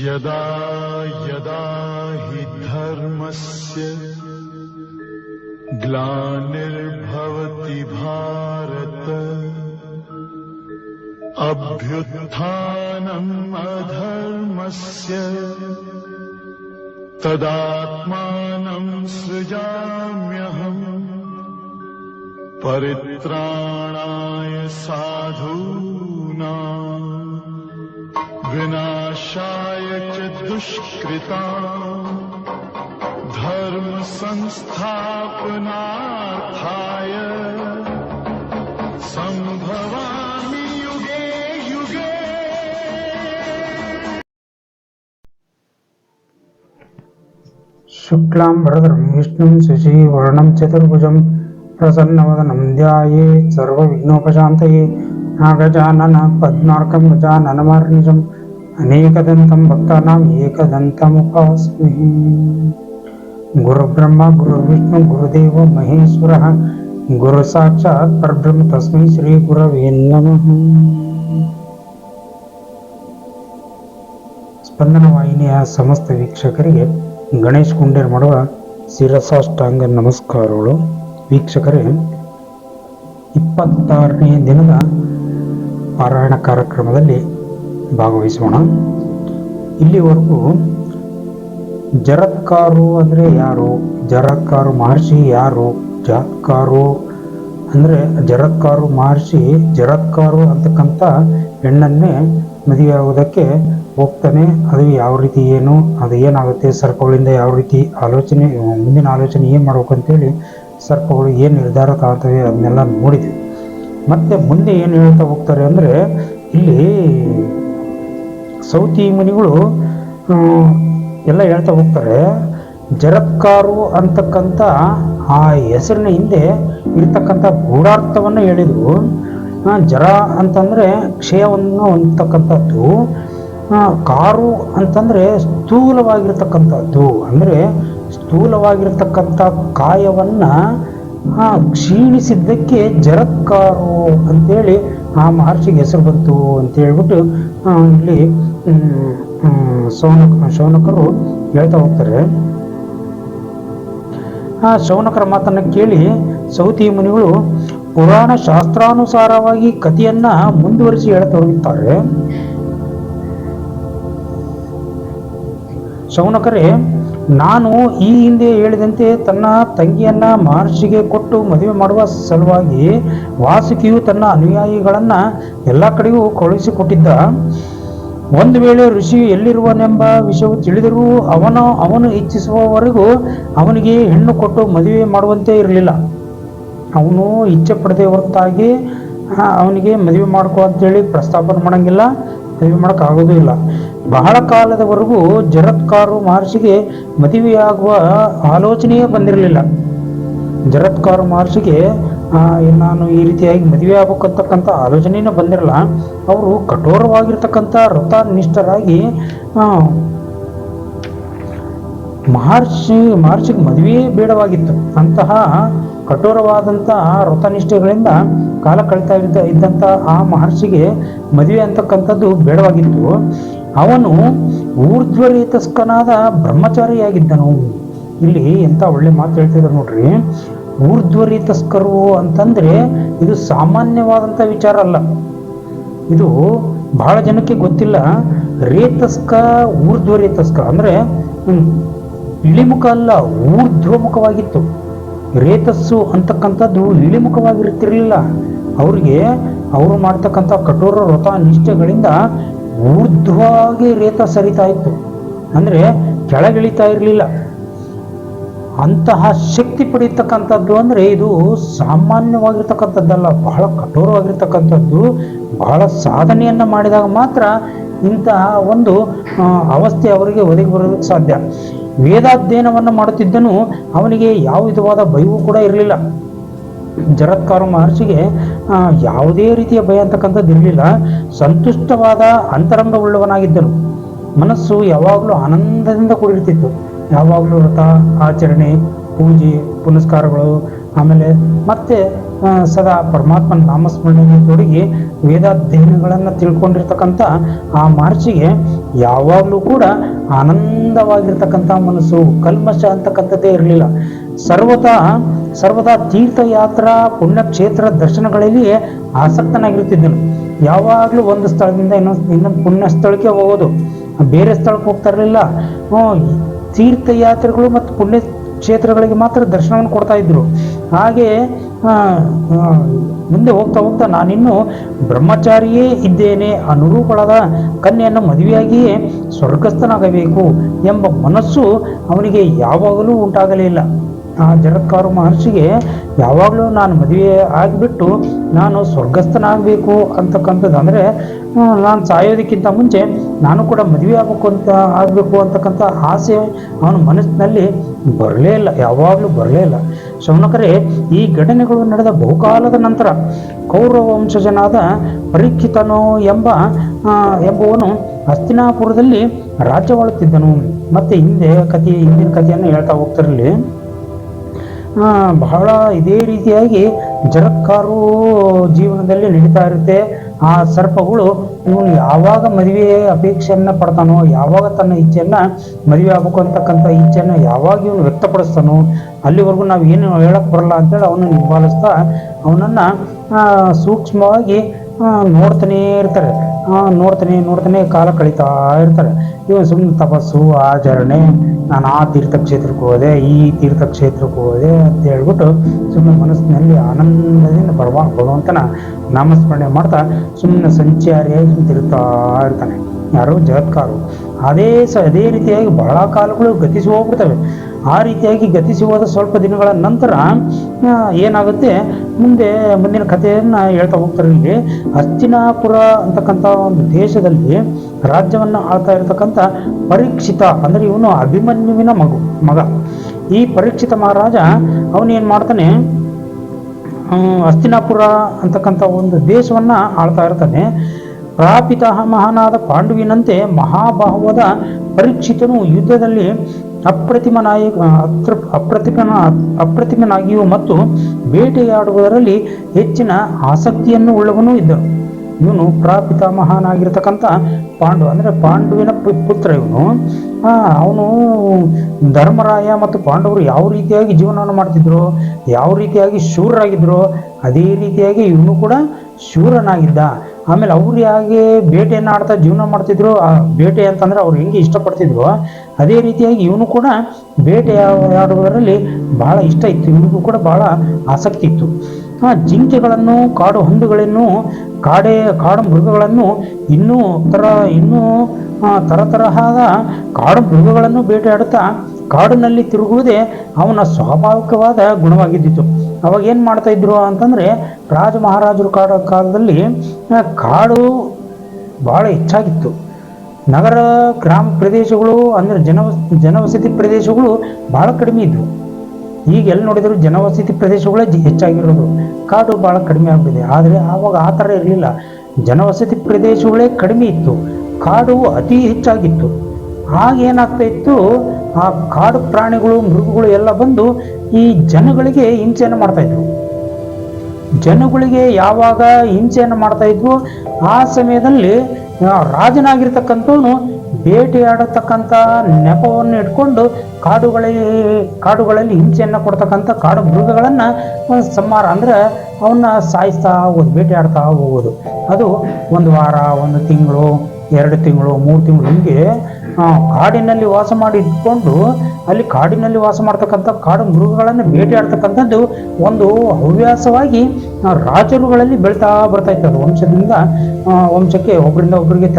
यदा यदा हि धर्मस्य ग्लानिर्भवति भारत अभ्युत्थानम् अधर्मस्य तदात्मानं सृजाम्यहम् परित्राणाय साधूनां विनाशाय च दुष्कृताम् धर्म संस्थापनार्थाय संभवामि युगे युगे। शुक्लां वरदं विष्णुं शशिवर्णं चतुर्भुजं प्रसन्नवदनं ध्यायेत् सर्वविघ्नोपशान्तये। नागजानन पद्मार्कं गजाननमहर्निशम् अनेकदन्तं भक्तानाम् एकदन्तमुपास्महे। गुरुब्रह्मा गुरुर्विष्णु गुरुदेवो महेश्वरः गुरुसाक्षात् परब्रह्म तस्मै ಶ್ರೀ ಗುರವೇ ನಮಃ। ಸ್ಪಂದನ ವಾಹಿನಿಯ ಸಮಸ್ತ ವೀಕ್ಷಕರಿಗೆ ಗಣೇಶ್ ಕುಂಡೇರ್ ಮಾಡುವ ಶಿರಸಾಷ್ಟಾಂಗ ನಮಸ್ಕಾರಗಳು. ವೀಕ್ಷಕರೇ, 26ನೇ ದಿನದ ಪಾರಾಯಣ ಕಾರ್ಯಕ್ರಮದಲ್ಲಿ ಭಾಗವಹಿಸೋಣ. ಇಲ್ಲಿವರೆಗೂ ಜರತ್ಕಾರು ಅಂದರೆ ಯಾರು, ಜರತ್ಕಾರು ಮಹರ್ಷಿ ಯಾರು, ಜಾತ್ಕಾರು ಅಂದರೆ ಜರತ್ಕಾರು ಮಹರ್ಷಿ ಜರತ್ಕಾರು ಅಂತಕ್ಕಂಥ ಹೆಣ್ಣನ್ನೇ ಮದುವೆಯಾಗುವುದಕ್ಕೆ ಹೋಗ್ತಾನೆ. ಅದು ಯಾವ ರೀತಿ, ಏನು ಅದು ಏನಾಗುತ್ತೆ, ಸರ್ಪಗಳಿಂದ ಯಾವ ರೀತಿ ಆಲೋಚನೆ, ಮುಂದಿನ ಆಲೋಚನೆ ಏನು ಮಾಡ್ಬೇಕು ಅಂತೇಳಿ ಸರ್ಪಗಳು ಏನು ನಿರ್ಧಾರ ತಗೊಳ್ತವೆ ಅದನ್ನೆಲ್ಲ ನೋಡಿದ್ವಿ. ಮತ್ತು ಮುಂದೆ ಏನು ಹೇಳ್ತಾ ಹೋಗ್ತಾರೆ ಅಂದರೆ, ಇಲ್ಲಿ ಸೌತಿ ಮುನಿಗಳು ಎಲ್ಲ ಹೇಳ್ತಾ ಹೋಗ್ತಾರೆ. ಜರತ್ಕಾರು ಅಂತಕ್ಕಂಥ ಆ ಹೆಸರಿನ ಹಿಂದೆ ಇರ್ತಕ್ಕಂಥ ಗೂಢಾರ್ಥವನ್ನು ಹೇಳಿದರು. ಜರ ಅಂತಂದರೆ ಕ್ಷಯವನ್ನು ಹೊಂದತಕ್ಕಂಥದ್ದು, ಕಾರು ಅಂತಂದರೆ ಸ್ಥೂಲವಾಗಿರ್ತಕ್ಕಂಥದ್ದು, ಅಂದರೆ ಸ್ಥೂಲವಾಗಿರ್ತಕ್ಕಂಥ ಕಾಯವನ್ನು ಕ್ಷೀಣಿಸಿದ್ದಕ್ಕೆ ಜರತ್ಕಾರು ಅಂತೇಳಿ ಆ ಮಹರ್ಷಿಗೆ ಹೆಸರು ಬಂತು ಅಂತ ಹೇಳ್ಬಿಟ್ಟು ಇಲ್ಲಿ ಶೌನಕರು ಹೇಳ್ತಾ ಹೋಗ್ತಾರೆ. ಆ ಶೌನಕರ ಮಾತನ್ನು ಕೇಳಿ ಸೌತಿ ಮುನಿಗಳು ಪುರಾಣ ಶಾಸ್ತ್ರಾನುಸಾರವಾಗಿ ಕಥೆಯನ್ನ ಮುಂದುವರಿಸಿ ಹೇಳತೊಡಗುತ್ತಾರೆ. ಶೌನಕರೇ, ನಾನು ಈ ಹಿಂದೆ ಹೇಳಿದಂತೆ ತನ್ನ ತಂಗಿಯನ್ನ ಮಹರ್ಷಿಗೆ ಕೊಟ್ಟು ಮದುವೆ ಮಾಡುವ ಸಲುವಾಗಿ ವಾಸುಕಿಯು ತನ್ನ ಅನುಯಾಯಿಗಳನ್ನ ಎಲ್ಲ ಕಡೆಗೂ ಕಳುಹಿಸಿಕೊಟ್ಟಿದ್ದ. ಒಂದು ವೇಳೆ ಋಷಿಯು ಎಲ್ಲಿರುವನೆಂಬ ವಿಷಯವು ತಿಳಿದರೂ ಅವನು ಇಚ್ಛಿಸುವವರೆಗೂ ಅವನಿಗೆ ಹೆಣ್ಣು ಕೊಟ್ಟು ಮದುವೆ ಮಾಡುವಂತೆ ಇರಲಿಲ್ಲ. ಅವನು ಇಚ್ಛೆ ಪಡದೆ ಹೊರತಾಗಿ ಅವನಿಗೆ ಮದುವೆ ಮಾಡ್ಕೋ ಅಂತೇಳಿ ಪ್ರಸ್ತಾಪನೆ ಮಾಡೋಂಗಿಲ್ಲ, ಮದುವೆ ಮಾಡೋಕ್ಕಾಗೋದೂ ಇಲ್ಲ. ಬಹಳ ಕಾಲದವರೆಗೂ ಜರತ್ಕಾರು ಮಹರ್ಷಿಗೆ ಮದುವೆಯಾಗುವ ಆಲೋಚನೆಯೇ ಬಂದಿರಲಿಲ್ಲ. ಜರತ್ಕಾರು ಮಹರ್ಷಿಗೆ ನಾನು ಈ ರೀತಿಯಾಗಿ ಮದುವೆ ಆಗ್ಬೇಕಂತಕ್ಕಂಥ ಆಲೋಚನೆಯೇ ಬಂದಿರಲ್ಲ. ಅವರು ಕಠೋರವಾಗಿರ್ತಕ್ಕಂಥ ವ್ರತನಿಷ್ಠರಾಗಿ ಮಹರ್ಷಿಗೆ ಮದುವೆಯೇ ಬೇಡವಾಗಿತ್ತು. ಅಂತಹ ಕಠೋರವಾದಂತಹ ವ್ರತನಿಷ್ಠೆಗಳಿಂದ ಕಾಲ ಕಳೀತಾ ಇದ್ದಂಥ ಆ ಮಹರ್ಷಿಗೆ ಮದುವೆ ಅಂತಕ್ಕಂಥದ್ದು ಬೇಡವಾಗಿತ್ತು. ಅವನು ಊರ್ಧ್ವರೇತಸ್ಕನಾದ ಬ್ರಹ್ಮಚಾರಿಯಾಗಿದ್ದನು. ಇಲ್ಲಿ ಎಂಥ ಒಳ್ಳೆ ಮಾತು ಹೇಳ್ತಿದ್ರು ನೋಡ್ರಿ. ಊರ್ಧ್ವರೇತಸ್ಕರು ಅಂತಂದ್ರೆ ಇದು ಸಾಮಾನ್ಯವಾದಂಥ ವಿಚಾರ ಅಲ್ಲ. ಇದು ಬಹಳ ಜನಕ್ಕೆ ಗೊತ್ತಿಲ್ಲ. ರೇತಸ್ಕ, ಊರ್ಧ್ವರೇತಸ್ಕ ಅಂದ್ರೆ ಇಳಿಮುಖ ಅಲ್ಲ, ಊರ್ಧ್ವಮುಖವಾಗಿತ್ತು. ರೇತಸ್ಸು ಅಂತಕ್ಕಂಥದ್ದು ಇಳಿಮುಖವಾಗಿರ್ತಿರ್ಲಿಲ್ಲ. ಅವರು ಮಾಡ್ತಕ್ಕಂಥ ಕಠೋರ ವ್ರತ ನಿಷ್ಠೆಗಳಿಂದ ಊರ್ಧ್ವವಾಗಿ ರೇತ ಸರಿತಾ ಇತ್ತು, ಅಂದ್ರೆ ಕೆಳಗಿಳಿತಾ ಇರಲಿಲ್ಲ. ಅಂತಹ ಶಕ್ತಿ ಪಡೀತಕ್ಕಂಥದ್ದು ಅಂದ್ರೆ ಇದು ಸಾಮಾನ್ಯವಾಗಿರ್ತಕ್ಕಂಥದ್ದಲ್ಲ, ಬಹಳ ಕಠೋರವಾಗಿರ್ತಕ್ಕಂಥದ್ದು. ಬಹಳ ಸಾಧನೆಯನ್ನ ಮಾಡಿದಾಗ ಮಾತ್ರ ಇಂತಹ ಒಂದು ಅವಸ್ಥೆ ಅವರಿಗೆ ಒದಗಿ ಬರೋದಕ್ಕೆ ಸಾಧ್ಯ. ವೇದಾಧ್ಯಯನವನ್ನು ಮಾಡುತ್ತಿದ್ದನು, ಅವನಿಗೆ ಯಾವ ವಿಧವಾದ ಭಯವೂ ಕೂಡ ಇರಲಿಲ್ಲ. ಜರತ್ಕಾರು ಮಹರ್ಷಿಗೆ ಯಾವುದೇ ರೀತಿಯ ಭಯ ಅಂತಕ್ಕಂಥದ್ದು ಇರಲಿಲ್ಲ. ಸಂತುಷ್ಟವಾದ ಅಂತರಂಗವುಳ್ಳವನಾಗಿದ್ದನು. ಮನಸ್ಸು ಯಾವಾಗಲೂ ಆನಂದದಿಂದ ಕೂಡಿರ್ತಿತ್ತು. ಯಾವಾಗಲೂ ವ್ರತ ಆಚರಣೆ, ಪೂಜೆ ಪುನಸ್ಕಾರಗಳು, ಆಮೇಲೆ ಮತ್ತೆ ಸದಾ ಪರಮಾತ್ಮನ ನಾಮಸ್ಮರಣೆಗೆ ತೊಡಗಿ ವೇದಾಧ್ಯಯನಗಳನ್ನು ತಿಳ್ಕೊಂಡಿರ್ತಕ್ಕಂಥ ಆ ಮಹರ್ಷಿಗೆ ಯಾವಾಗಲೂ ಕೂಡ ಆನಂದವಾಗಿರ್ತಕ್ಕಂಥ ಮನಸ್ಸು, ಕಲ್ಮಶ ಅಂತಕ್ಕಂಥದ್ದೇ ಇರಲಿಲ್ಲ. ಸರ್ವದಾ ತೀರ್ಥಯಾತ್ರಾ ಪುಣ್ಯಕ್ಷೇತ್ರ ದರ್ಶನಗಳಲ್ಲಿ ಆಸಕ್ತನಾಗಿರ್ತಿದ್ದನು. ಯಾವಾಗಲೂ ಒಂದು ಸ್ಥಳದಿಂದ ಇನ್ನೊಂದು ಪುಣ್ಯ ಸ್ಥಳಕ್ಕೆ ಹೋಗೋದು, ಬೇರೆ ಸ್ಥಳಕ್ಕೆ ಹೋಗ್ತಾ ಇರಲಿಲ್ಲ. ತೀರ್ಥಯಾತ್ರೆಗಳು ಮತ್ತು ಪುಣ್ಯ ಕ್ಷೇತ್ರಗಳಿಗೆ ಮಾತ್ರ ದರ್ಶನವನ್ನು ಕೊಡ್ತಾ ಇದ್ರು. ಹಾಗೆ ಮುಂದೆ ಹೋಗ್ತಾ ನಾನಿನ್ನು ಬ್ರಹ್ಮಚಾರಿಯೇ ಇದ್ದೇನೆ, ಅನುರೂಪಳಾದ ಕನ್ಯೆಯನ್ನು ಮದುವೆಯಾಗಿಯೇ ಸ್ವರ್ಗಸ್ಥನಾಗಬೇಕು ಎಂಬ ಮನಸ್ಸು ಅವನಿಗೆ ಯಾವಾಗಲೂ ಉಂಟಾಗಲೇ ಇಲ್ಲ. ಆ ಜರತ್ಕಾರು ಮಹರ್ಷಿಗೆ ಯಾವಾಗಲೂ ನಾನು ಮದುವೆ ಆಗಿಬಿಟ್ಟು ನಾನು ಸ್ವರ್ಗಸ್ಥನಾಗಬೇಕು ಅಂತಕ್ಕಂಥದ್ದು, ಅಂದರೆ ನಾನು ಸಾಯೋದಕ್ಕಿಂತ ಮುಂಚೆ ನಾನು ಕೂಡ ಮದುವೆ ಆಗಬೇಕು ಅಂತಕ್ಕಂಥ ಆಸೆ ಅವನ ಮನಸ್ಸಿನಲ್ಲಿ ಬರಲೇ ಇಲ್ಲ, ಯಾವಾಗಲೂ ಬರಲೇ ಇಲ್ಲ. ಶೌನಕರೇ, ಈ ಘಟನೆಗಳು ನಡೆದ ಬಹುಕಾಲದ ನಂತರ ಕೌರವ ವಂಶಜನಾದ ಪರೀಕ್ಷಿತನು ಎಂಬುವನು ಹಸ್ತಿನಾಪುರದಲ್ಲಿ ರಾಜ್ಯವಾಳುತ್ತಿದ್ದನು. ಮತ್ತೆ ಹಿಂದಿನ ಕಥೆಯನ್ನು ಹೇಳ್ತಾ ಹೋಗ್ತಿರಲಿ. ಬಹಳ ಇದೇ ರೀತಿಯಾಗಿ ಜರತ್ಕಾರು ಜೀವನದಲ್ಲಿ ನಡೀತಾ ಇರುತ್ತೆ. ಆ ಸರ್ಪಗಳು ಇವನು ಯಾವಾಗ ಮದುವೆ ಅಪೇಕ್ಷೆಯನ್ನ ಪಡ್ತಾನೋ, ಯಾವಾಗ ತನ್ನ ಇಚ್ಛೆಯನ್ನ ಮದುವೆ ಆಗ್ಬೇಕು ಅಂತಕ್ಕಂಥ ಇಚ್ಛೆಯನ್ನು ಯಾವಾಗ ಇವನು ವ್ಯಕ್ತಪಡಿಸ್ತಾನೋ ಅಲ್ಲಿವರೆಗೂ ನಾವು ಏನು ಹೇಳಕ್ ಬರಲ್ಲ ಅಂತೇಳಿ ಅವನು ಹಿಂಬಾಲಿಸ್ತಾ ಅವನನ್ನ ಸೂಕ್ಷ್ಮವಾಗಿ ನೋಡ್ತಾನೇ ಇರ್ತಾರೆ. ನೋಡ್ತಾನೆ ಕಾಲ ಕಳೀತಾ ಇರ್ತಾರೆ. ಇವನು ಸುಮ್ಮನೆ ತಪಸ್ಸು ಆಚರಣೆ, ನಾನು ಆ ತೀರ್ಥಕ್ಷೇತ್ರಕ್ಕೆ ಹೋದೆ, ಈ ತೀರ್ಥಕ್ಷೇತ್ರಕ್ಕೆ ಹೋದೆ ಅಂತ ಹೇಳ್ಬಿಟ್ಟು ಸುಮ್ಮನೆ ಮನಸ್ಸಿನಲ್ಲಿ ಆನಂದದಿಂದ ಭಗವಂತನ ನಾಮಸ್ಮರಣೆ ಮಾಡ್ತಾ ಸುಮ್ಮನೆ ಸಂಚಾರಿಯಾಗಿ ತಿರುಗ್ತಾ ಇರ್ತಾನೆ. ಯಾರು? ಜಗತ್ಕಾರು. ಅದೇ ರೀತಿಯಾಗಿ ಬಹಳ ಕಾಲಗಳು ಗತಿಸಿ ಹೋಗ್ಬಿಡ್ತವೆ. ಆ ರೀತಿಯಾಗಿ ಗತಿಸಿ ಹೋದ ಸ್ವಲ್ಪ ದಿನಗಳ ನಂತರ ಏನಾಗುತ್ತೆ, ಮುಂದಿನ ಕಥೆಯನ್ನು ಹೇಳ್ತಾ ಹೋಗ್ತಾರೆ. ಇಲ್ಲಿ ಹಸ್ತಿನಾಪುರ ಅಂತಕ್ಕಂಥ ಒಂದು ದೇಶದಲ್ಲಿ ರಾಜ್ಯವನ್ನು ಆಳ್ತಾ ಇರತಕ್ಕಂಥ ಪರೀಕ್ಷಿತ, ಅಂದರೆ ಇವನು ಅಭಿಮನ್ಯುವಿನ ಮಗ. ಈ ಪರೀಕ್ಷಿತ ಮಹಾರಾಜ ಅವನೇನು ಮಾಡ್ತಾನೆ, ಹಸ್ತಿನಾಪುರ ಅಂತಕ್ಕಂಥ ಒಂದು ದೇಶವನ್ನ ಆಳ್ತಾ ಇರ್ತಾನೆ. ಪ್ರಾಪಿತಾಮಹನಾದ ಪಾಂಡುವಿನಂತೆ ಮಹಾಬಾಹುವಾದ ಪರೀಕ್ಷಿತನು ಯುದ್ಧದಲ್ಲಿ ಅಪ್ರತಿಮನಾಗಿಯೂ ಮತ್ತು ಬೇಟೆಯಾಡುವುದರಲ್ಲಿ ಹೆಚ್ಚಿನ ಆಸಕ್ತಿಯನ್ನು ಉಳ್ಳವನೂ ಇದ್ದನು. ಇವನು ಪ್ರಾಪಿತಾಮಹನಾಗಿರ್ತಕ್ಕಂಥ ಪಾಂಡು, ಅಂದರೆ ಪಾಂಡುವಿನ ಪುತ್ರ ಇವನು. ಅವನು ಧರ್ಮರಾಯ ಮತ್ತು ಪಾಂಡವರು ಯಾವ ರೀತಿಯಾಗಿ ಜೀವನವನ್ನು ಮಾಡ್ತಿದ್ರು, ಯಾವ ರೀತಿಯಾಗಿ ಶೂರರಾಗಿದ್ರು, ಅದೇ ರೀತಿಯಾಗಿ ಇವನು ಕೂಡ ಶೂರನಾಗಿದ್ದ. ಆಮೇಲೆ ಅವ್ರು ಹೇಗೆ ಬೇಟೆಯನ್ನು ಆಡ್ತಾ ಜೀವನ ಮಾಡ್ತಿದ್ರು, ಆ ಬೇಟೆ ಅಂತಂದ್ರೆ ಅವ್ರು ಹೆಂಗೆ ಇಷ್ಟಪಡ್ತಿದ್ರು ಅದೇ ರೀತಿಯಾಗಿ ಇವನು ಕೂಡ ಬೇಟೆಯಾಡುವುದರಲ್ಲಿ ಬಹಳ ಇಷ್ಟ ಇತ್ತು. ಇವನಿಗೂ ಕೂಡ ಬಹಳ ಆಸಕ್ತಿ ಇತ್ತು. ಜಿಂಕೆಗಳನ್ನು, ಕಾಡು ಹಂದುಗಳನ್ನು, ಕಾಡು ಮೃಗಗಳನ್ನು ಇನ್ನೂ ತರತರಹದ ಕಾಡು ಮೃಗಗಳನ್ನು ಬೇಟೆಯಾಡುತ್ತಾ ಕಾಡಿನಲ್ಲಿ ತಿರುಗುವುದೇ ಅವನ ಸ್ವಾಭಾವಿಕವಾದ ಗುಣವಾಗಿದ್ದಿತ್ತು. ಅವಾಗ ಏನು ಮಾಡ್ತಾ ಇದ್ರು ಅಂತಂದರೆ, ರಾಜ ಮಹಾರಾಜರು ಕಾಲದಲ್ಲಿ ಕಾಡು ಭಾಳ ಹೆಚ್ಚಾಗಿತ್ತು. ನಗರ ಗ್ರಾಮ ಪ್ರದೇಶಗಳು ಅಂದರೆ ಜನವಸತಿ ಪ್ರದೇಶಗಳು ಭಾಳ ಕಡಿಮೆ ಇದ್ವು. ಈಗ ಎಲ್ಲಿ ನೋಡಿದ್ರು ಜನವಸತಿ ಪ್ರದೇಶಗಳೇ ಹೆಚ್ಚಾಗಿರೋದು, ಕಾಡು ಭಾಳ ಕಡಿಮೆ ಆಗ್ಬಿಟ್ಟಿದೆ. ಆದರೆ ಆವಾಗ ಆ ಥರ ಇರಲಿಲ್ಲ. ಜನವಸತಿ ಪ್ರದೇಶಗಳೇ ಕಡಿಮೆ ಇತ್ತು, ಕಾಡು ಅತಿ ಹೆಚ್ಚಾಗಿತ್ತು. ಆಗ ಏನಾಗ್ತಾ ಇತ್ತು, ಆ ಕಾಡು ಪ್ರಾಣಿಗಳು ಮೃಗಗಳು ಎಲ್ಲ ಬಂದು ಈ ಜನಗಳಿಗೆ ಹಿಂಸೆಯನ್ನು ಮಾಡ್ತಾ ಇದ್ರು. ಜನಗಳಿಗೆ ಯಾವಾಗ ಹಿಂಸೆಯನ್ನು ಮಾಡ್ತಾ ಇದ್ವು ಆ ಸಮಯದಲ್ಲಿ ರಾಜನಾಗಿರ್ತಕ್ಕಂಥವನು ಬೇಟೆಯಾಡತಕ್ಕಂಥ ನೆಪವನ್ನು ಇಟ್ಕೊಂಡು ಕಾಡುಗಳಲ್ಲಿ ಹಿಂಸೆಯನ್ನು ಕೊಡ್ತಕ್ಕಂಥ ಕಾಡು ಮೃಗಗಳನ್ನು ಸಂಹಾರ, ಅಂದರೆ ಅವನ್ನ ಸಾಯಿಸ್ತಾ ಹೋಗೋದು, ಬೇಟೆಯಾಡ್ತಾ ಹೋಗೋದು. ಅದು 1 ವಾರ, 1 ತಿಂಗಳು, 2 ತಿಂಗಳು, 3 ತಿಂಗಳು ಹಿಂಗೆ ಕಾಡಿನಲ್ಲಿ ವಾಸ ಮಾಡಿ ಇಟ್ಕೊಂಡು ಅಲ್ಲಿ ಕಾಡಿನಲ್ಲಿ ವಾಸ ಮಾಡ್ತಕ್ಕಂಥ ಕಾಡು ಮೃಗಗಳನ್ನು ಬೇಟೆಯಾಡ್ತಕ್ಕಂಥದ್ದು ಒಂದು ಹವ್ಯಾಸವಾಗಿ ರಾಜರುಗಳಲ್ಲಿ ಬೆಳ್ತಾ ಬರ್ತಾ ಇತ್ತು. ಅದು ವಂಶದಿಂದ ವಂಶಕ್ಕೆ, ಒಬ್ಬರಿಂದ ಒಬ್ಬರಿಗೆ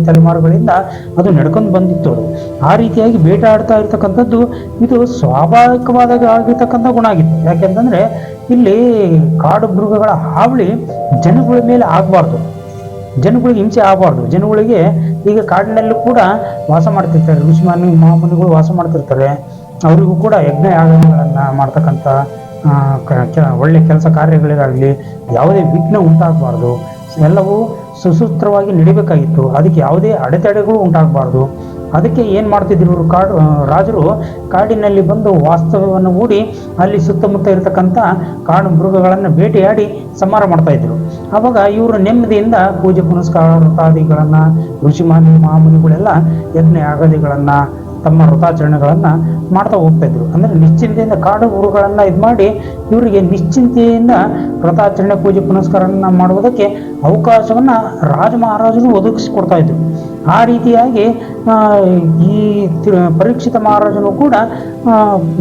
ತಲೆಮಾರುಗಳಿಂದ ಅದು ನಡ್ಕೊಂಡು ಬಂದಿತ್ತು. ಅದು ಆ ರೀತಿಯಾಗಿ ಬೇಟೆಯಾಡ್ತಾ ಇರ್ತಕ್ಕಂಥದ್ದು ಇದು ಸ್ವಾಭಾವಿಕವಾದ ಆಗಿರ್ತಕ್ಕಂಥ ಗುಣ ಆಗಿತ್ತು. ಯಾಕೆಂತಂದ್ರೆ ಇಲ್ಲಿ ಕಾಡು ಮೃಗಗಳ ಹಾವಳಿ ಜನಗಳ ಮೇಲೆ ಆಗಬಾರ್ದು, ಜನಗಳಿಗೆ ಹಿಂಸೆ ಆಗಬಾರ್ದು. ಜನಗಳಿಗೆ ಈಗ ಕಾಡಿನಲ್ಲೂ ಕೂಡ ವಾಸ ಮಾಡ್ತಿರ್ತಾರೆ, ಋಷಿಮಾನಿ ಮಹಾಮುನಿಗಳು ವಾಸ ಮಾಡ್ತಿರ್ತಾರೆ. ಅವರಿಗೂ ಕೂಡ ಯಜ್ಞ ಯಾಗಗಳನ್ನು ಮಾಡ್ತಕ್ಕಂಥ ಒಳ್ಳೆ ಕೆಲಸ ಕಾರ್ಯಗಳಿಗಾಗಲಿ ಯಾವುದೇ ವಿಘ್ನ ಉಂಟಾಗಬಾರ್ದು, ಎಲ್ಲವೂ ಸುಸೂತ್ರವಾಗಿ ನಡಿಬೇಕಾಗಿತ್ತು. ಅದಕ್ಕೆ ಯಾವುದೇ ಅಡೆತಡೆಗಳು ಉಂಟಾಗಬಾರ್ದು. ಅದಕ್ಕೆ ಏನು ಮಾಡ್ತಿದ್ರು ಇವರು ರಾಜರು ಕಾಡಿನಲ್ಲಿ ಬಂದು ವಾಸ್ತವ್ಯವನ್ನು ಹೂಡಿ ಅಲ್ಲಿ ಸುತ್ತಮುತ್ತ ಇರತಕ್ಕಂಥ ಕಾಡು ಮೃಗಗಳನ್ನು ಬೇಟೆಯಾಡಿ ಸಂಹಾರ ಮಾಡ್ತಾ ಇದ್ರು. ಆವಾಗ ಇವರು ನೆಮ್ಮದಿಯಿಂದ ಪೂಜೆ ಪುನಸ್ಕಾರ ವ್ರತಾದಿಗಳನ್ನು ಮಹಾಮುನಿಗಳೆಲ್ಲ ಯಜ್ಞ ಯಾಗಾದಿಗಳನ್ನು ತಮ್ಮ ವ್ರತಾಚರಣೆಗಳನ್ನು ಮಾಡ್ತಾ ಹೋಗ್ತಾ ಇದ್ರು. ಅಂದರೆ ನಿಶ್ಚಿಂತೆಯಿಂದ ಕಾಡು ಊರುಗಳನ್ನು ಇದು ಮಾಡಿ ಇವರಿಗೆ ನಿಶ್ಚಿಂತೆಯಿಂದ ವ್ರತಾಚರಣೆ ಪೂಜೆ ಪುನಸ್ಕಾರವನ್ನು ಮಾಡುವುದಕ್ಕೆ ಅವಕಾಶವನ್ನು ಮಹಾರಾಜರು ಒದಗಿಸಿಕೊಡ್ತಾ ಇದ್ರು. ಆ ರೀತಿಯಾಗಿ ಈ ಪರೀಕ್ಷಿತ ಮಹಾರಾಜನು ಕೂಡ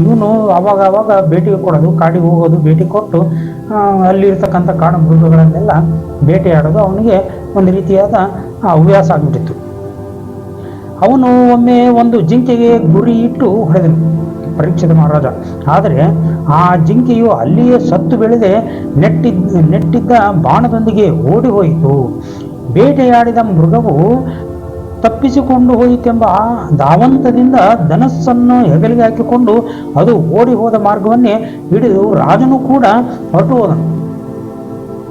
ಇವನು ಅವಾಗ ಭೇಟಿ ಕೊಡೋದು, ಕಾಡಿಗೆ ಹೋಗೋದು, ಭೇಟಿ ಕೊಟ್ಟು ಅಲ್ಲಿರ್ತಕ್ಕಂಥ ಕಾಡು ಮೃಗಗಳನ್ನೆಲ್ಲ ಬೇಟೆಯಾಡೋದು ಅವನಿಗೆ ಒಂದು ರೀತಿಯಾದ ಹವ್ಯಾಸ ಆಗಿಬಿಟ್ಟಿತ್ತು. ಅವನು ಒಮ್ಮೆ ಒಂದು ಜಿಂಕೆಗೆ ಗುರಿ ಇಟ್ಟು ಹೊಡೆದನು ಪರೀಕ್ಷಿತ ಮಹಾರಾಜ. ಆದರೆ ಆ ಜಿಂಕೆಯು ಅಲ್ಲಿಯೇ ಸತ್ತು ಬೆಳೆದೆ ನೆಟ್ಟಿದ್ದ ಬಾಣದೊಂದಿಗೆ ಓಡಿ ಹೋಯಿತು. ಬೇಟೆಯಾಡಿದ ಮೃಗವು ತಪ್ಪಿಸಿಕೊಂಡು ಹೋಯಿತೆಂಬ ಧಾವಂತದಿಂದ ಧನಸ್ಸನ್ನು ಹೆಗಲಿಗೆ ಹಾಕಿಕೊಂಡು ಅದು ಓಡಿ ಹೋದ ಮಾರ್ಗವನ್ನೇ ಹಿಡಿದು ರಾಜನು ಕೂಡ ಹೊರಟು ಹೋದನು.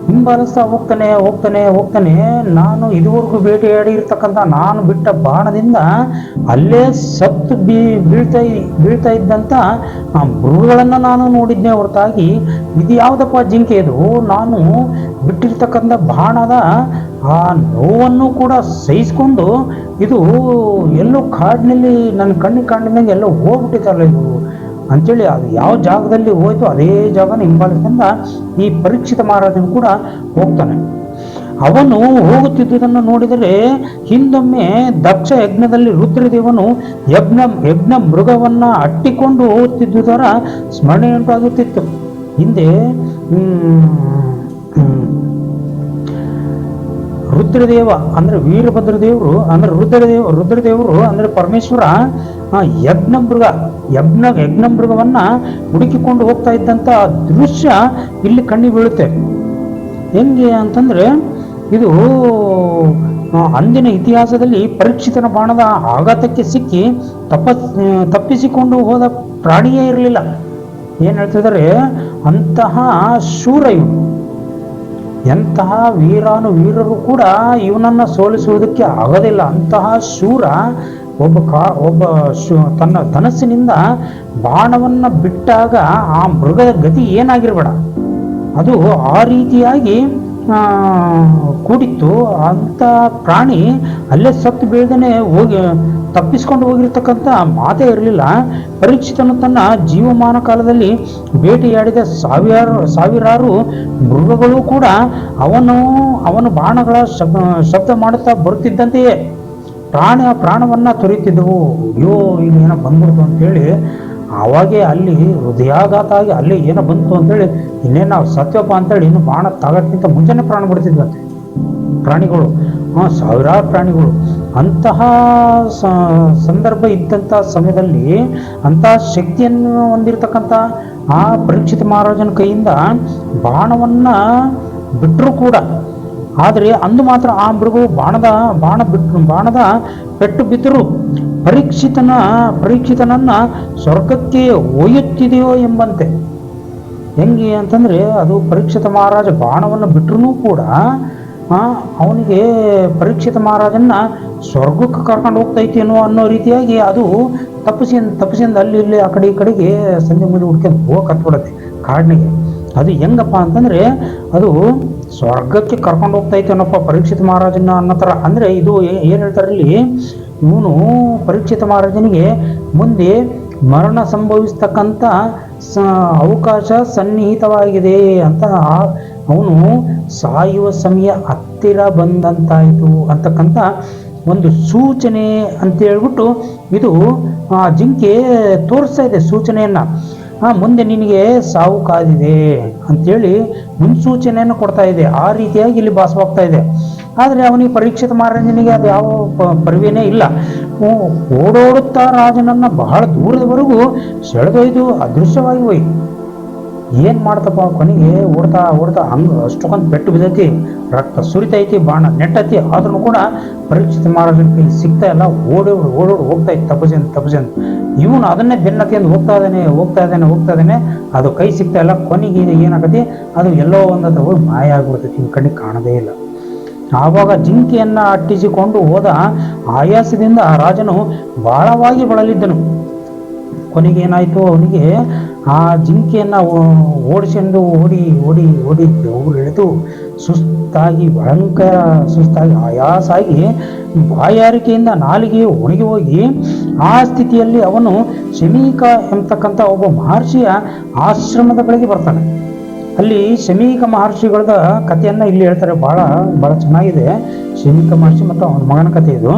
ಹಿಂಬಾಲಿಸ್ತಾ ಹೋಗ್ತಾನೆ ನಾನು ಇದುವರೆಗೂ ಬೇಟೆಯಾಡಿ ಇರ್ತಕ್ಕಂಥ ನಾನು ಬಿಟ್ಟ ಬಾಣದಿಂದ ಅಲ್ಲೇ ಸತ್ತು ಬೀಳ್ತಾ ಇದ್ದಂಥ ಆ ಮೃಗಗಳನ್ನು ನಾನು ನೋಡಿದ್ನೇ ಹೊರತಾಗಿ ಇದು ಯಾವುದಪ್ಪ ಜಿಂಕೆ, ಇದು ನಾನು ಬಿಟ್ಟಿರ್ತಕ್ಕಂಥ ಬಾಣದ ಆ ನೋವನ್ನು ಕೂಡ ಸಹಿಸ್ಕೊಂಡು ಇದು ಎಲ್ಲೋ ಕಾಡಿನಲ್ಲಿ ನನ್ನ ಕಣ್ಣಿಗೆ ಕಾಣಿದಂಗೆ ಎಲ್ಲೋ ಹೋಗ್ಬಿಟ್ಟಿತ್ತಲ್ಲ ಇದು ಅಂಥೇಳಿ ಅದು ಯಾವ ಜಾಗದಲ್ಲಿ ಹೋಯ್ತು ಅದೇ ಜಾಗನ ಹಿಂಬಾಲಿಸಿದ ಈ ಪರೀಕ್ಷಿತ ಮಹಾರಾಜನು ಕೂಡ ಹೋಗ್ತಾನೆ. ಅವನು ಹೋಗುತ್ತಿದ್ದುದನ್ನು ನೋಡಿದರೆ ಹಿಂದೊಮ್ಮೆ ದಕ್ಷ ಯಜ್ಞದಲ್ಲಿ ರುದ್ರದೇವನು ಯಜ್ಞ ಮೃಗವನ್ನ ಅಟ್ಟಿಕೊಂಡು ಹೋಗುತ್ತಿದ್ದುದರ ಸ್ಮರಣೆ ಉಂಟಾಗುತ್ತಿತ್ತು. ಹಿಂದೆ ರುದ್ರದೇವ ಅಂದ್ರೆ ವೀರಭದ್ರದೇವರು ಅಂದ್ರೆ ರುದ್ರದೇವರು ಅಂದ್ರೆ ಪರಮೇಶ್ವರ ಯಜ್ಞ ಮೃಗವನ್ನ ಹುಡುಕಿಕೊಂಡು ಹೋಗ್ತಾ ಇದ್ದಂತ ದೃಶ್ಯ ಇಲ್ಲಿ ಕಣ್ಣಿಗೆ ಬೀಳುತ್ತೆ. ಹೆಂಗೆ ಅಂತಂದ್ರೆ ಇದು ಅಂದಿನ ಇತಿಹಾಸದಲ್ಲಿ ಪರೀಕ್ಷಿತನ ಬಾಣದ ಆಘಾತಕ್ಕೆ ಸಿಕ್ಕಿ ತಪ್ಪಿಸಿಕೊಂಡು ಹೋದ ಪ್ರಾಣಿಯೇ ಇರಲಿಲ್ಲ. ಏನ್ ಹೇಳ್ತಿದ್ದಾರೆ, ಅಂತಹ ಶೂರ ಇವನು. ಎಂತಹ ವೀರರು ಕೂಡ ಇವನನ್ನ ಸೋಲಿಸುವುದಕ್ಕೆ ಆಗೋದಿಲ್ಲ. ಅಂತಹ ಶೂರ ತನ್ನ ಧನಸ್ಸಿನಿಂದ ಬಾಣವನ್ನ ಬಿಟ್ಟಾಗ ಆ ಮೃಗದ ಗತಿ ಏನಾಗಿರ್ಬೇಡ, ಅದು ಆ ರೀತಿಯಾಗಿ ಕೂಡಿತ್ತು. ಅಂತ ಪ್ರಾಣಿ ಅಲ್ಲೇ ಸತ್ತು ಬೀಳ್ದೇನೆ ತಪ್ಪಿಸ್ಕೊಂಡು ಹೋಗಿರ್ತಕ್ಕಂಥ ಮಾತೇ ಇರಲಿಲ್ಲ. ಪರೀಕ್ಷಿತನು ತನ್ನ ಜೀವಮಾನ ಕಾಲದಲ್ಲಿ ಭೇಟಿಯಾಡಿದ ಸಾವಿರಾರು ಮೃಗಗಳು ಕೂಡ ಅವನು ಬಾಣಗಳ ಶಬ್ದ ಮಾಡುತ್ತಾ ಬರುತ್ತಿದ್ದಂತೆಯೇ ಪ್ರಾಣವನ್ನ ತೊರೆಯುತ್ತಿದ್ದವು. ಅಯ್ಯೋ ಇಲ್ಲಿ ಏನೋ ಬಂದ್ಬಿಡ್ತು ಅಂತೇಳಿ ಅವಾಗೇ ಅಲ್ಲಿ ಹೃದಯಾಘಾತ ಆಗಿ ಅಲ್ಲಿ ಏನೋ ಬಂತು ಅಂತೇಳಿ ಇನ್ನೇನು ನಾವು ಸತ್ಯಪ್ಪ ಅಂತೇಳಿ ಇನ್ನು ಬಾಣ ತಾಗೋಕ್ಕಿಂತ ಮುಂಚೆನೇ ಪ್ರಾಣ ಬಿಡ್ತಿದ್ವಂತೆ ಪ್ರಾಣಿಗಳು, ಸಾವಿರಾರು ಪ್ರಾಣಿಗಳು. ಅಂತಹ ಸಂದರ್ಭ ಇದ್ದಂಥ ಸಮಯದಲ್ಲಿ ಅಂತಹ ಶಕ್ತಿಯನ್ನು ಹೊಂದಿರತಕ್ಕಂಥ ಆ ಪರೀಕ್ಷಿತ ಮಹಾರಾಜನ ಕೈಯಿಂದ ಬಾಣವನ್ನ ಬಿಟ್ಟರು ಕೂಡ, ಆದರೆ ಅಂದು ಮಾತ್ರ ಆ ಮೃಗವು ಬಾಣದ ಪೆಟ್ಟು ಬಿದ್ದರೂ ಪರೀಕ್ಷಿತನನ್ನ ಸ್ವರ್ಗಕ್ಕೆ ಒಯ್ಯುತ್ತಿದೆಯೋ ಎಂಬಂತೆ. ಹೆಂಗೆ ಅಂತಂದ್ರೆ ಅದು ಪರೀಕ್ಷಿತ ಮಹಾರಾಜ ಬಾಣವನ್ನು ಬಿಟ್ಟರೂ ಕೂಡ ಅವನಿಗೆ ಪರೀಕ್ಷಿತ ಮಹಾರಾಜನ್ನ ಸ್ವರ್ಗಕ್ಕೆ ಕರ್ಕೊಂಡು ಹೋಗ್ತೈತೇನೋ ಅನ್ನೋ ರೀತಿಯಾಗಿ ಅದು ತಪ್ಪಿಸಿಂದ ಅಲ್ಲಿ ಇಲ್ಲಿ ಆ ಕಡೆ ಈ ಕಡೆಗೆ ಸಂಧಿ ಮುಂದೆ ಹುಡ್ಕೊಂಡು ಹೋಗಕ್ಕೆ ಹತ್ಬಿಡತ್ತೆ ಕಾಡಿನಿಗೆ. ಅದು ಹೆಂಗಪ್ಪ ಅಂತಂದ್ರೆ ಅದು ಸ್ವರ್ಗಕ್ಕೆ ಕರ್ಕೊಂಡು ಹೋಗ್ತೈತೇನಪ್ಪ ಪರೀಕ್ಷಿತ ಮಹಾರಾಜನ ಅನ್ನೋ ಥರ. ಅಂದರೆ ಇದು ಏನು ಹೇಳ್ತಾರೆ ಇಲ್ಲಿ, ಇವನು ಪರೀಕ್ಷಿತ ಮಹಾರಾಜನಿಗೆ ಮುಂದೆ ಮರಣ ಸಂಭವಿಸ್ತಕ್ಕಂಥ ಅವಕಾಶ ಸನ್ನಿಹಿತವಾಗಿದೆ ಅಂತ, ಅವನು ಸಾಯುವ ಸಮಯ ಹತ್ತಿರ ಬಂದಂತಾಯಿತು ಅಂತಕ್ಕಂಥ ಒಂದು ಸೂಚನೆ ಅಂತ ಹೇಳ್ಬಿಟ್ಟು ಇದು ಜಿಂಕೆ ತೋರಿಸ್ತಾ ಇದೆ ಸೂಚನೆಯನ್ನ. ಮುಂದೆ ನಿನಗೆ ಸಾವು ಕಾದಿದೆ ಅಂತೇಳಿ ಮುನ್ಸೂಚನೆಯನ್ನು ಕೊಡ್ತಾ ಇದೆ. ಆ ರೀತಿಯಾಗಿ ಇಲ್ಲಿ ಭಾಸವಾಗ್ತಾ ಇದೆ. ಆದರೆ ಅವನಿಗೆ ಪರೀಕ್ಷಿತ ಮಹಾರಾಜನಿಗೆ ಅದು ಯಾವ ಪರಿವೇನೇ ಇಲ್ಲ. ಓಡೋಡುತ್ತಾ ರಾಜನನ್ನ ಬಹಳ ದೂರದವರೆಗೂ ಸೆಳೆದೊಯ್ದು ಅದೃಶ್ಯವಾಗಿ ಹೋಯ್ತು. ಏನ್ ಮಾಡ್ತಪ್ಪ, ಕೊನೆಗೆ ಓಡ್ತಾ ಹಂಗ ಅಷ್ಟೊಂದು ಪೆಟ್ಟು ಬಿದ್ದೈತಿ, ರಕ್ತ ಸುರಿತೈತಿ, ಬಾಣ ನೆಟ್ಟೈತಿ. ಆದ್ರೂ ಕೂಡ ಪರೀಕ್ಷಿತ ಮಹಾರಾಜನ ಕೈ ಸಿಗ್ತಾ ಇಲ್ಲ. ಓಡೋಡು ಹೋಗ್ತಾ ಇತ್ತು ತಪಸ್ಸೆಂದು. ಇವನು ಅದನ್ನೇ ಬೆನ್ನತ್ತಿಂದ ಹೋಗ್ತಾ ಇದ್ದಾನೆ. ಅದು ಕೈ ಸಿಗ್ತಾ ಇಲ್ಲ. ಕೊನೆಗೆ ಏನಾಗತಿ, ಅದು ಎಲ್ಲೋ ಒಂದತ್ರ ಹೋಗಿ ಮಾಯ ಆಗ್ಬಿಡ್ತೈತಿ, ಇವ್ನ ಕಣ್ಣಿಗೆ ಕಾಣದೇ ಇಲ್ಲ. ಆವಾಗ ಜಿಂಕೆಯನ್ನು ಅಟ್ಟಿಸಿಕೊಂಡು ಹೋದ ಆಯಾಸದಿಂದ ಆ ರಾಜನು ಬಹಳವಾಗಿ ಬಳಲಿದ್ದನು. ಕೊನೆಗೆ ಏನಾಯಿತು, ಅವನಿಗೆ ಆ ಜಿಂಕೆಯನ್ನು ಓಡಿಸಿಕೊಂಡು ಓಡಿ ಬೆವರಿಳಿದು ಸುಸ್ತಾಗಿ, ಭಯಂಕರ ಸುಸ್ತಾಗಿ, ಆಯಾಸ ಆಗಿ, ಬಾಯಾರಿಕೆಯಿಂದ ನಾಲಿಗೆ ಒಣಗಿ ಹೋಗಿ ಆ ಸ್ಥಿತಿಯಲ್ಲಿ ಅವನು ಶಮೀಕ ಎಂಬತಕ್ಕಂಥ ಒಬ್ಬ ಮಹರ್ಷಿಯ ಆಶ್ರಮದ ಬಳಿಗೆ ಬರ್ತಾನೆ. ಅಲ್ಲಿ ಶಮೀಕ ಮಹರ್ಷಿಗಳದ ಕಥೆಯನ್ನು ಇಲ್ಲಿ ಹೇಳ್ತಾರೆ. ಭಾಳ ಚೆನ್ನಾಗಿದೆ ಶಮೀಕ ಮಹರ್ಷಿ ಮತ್ತು ಅವನ ಮಗನ ಕಥೆ ಇದು.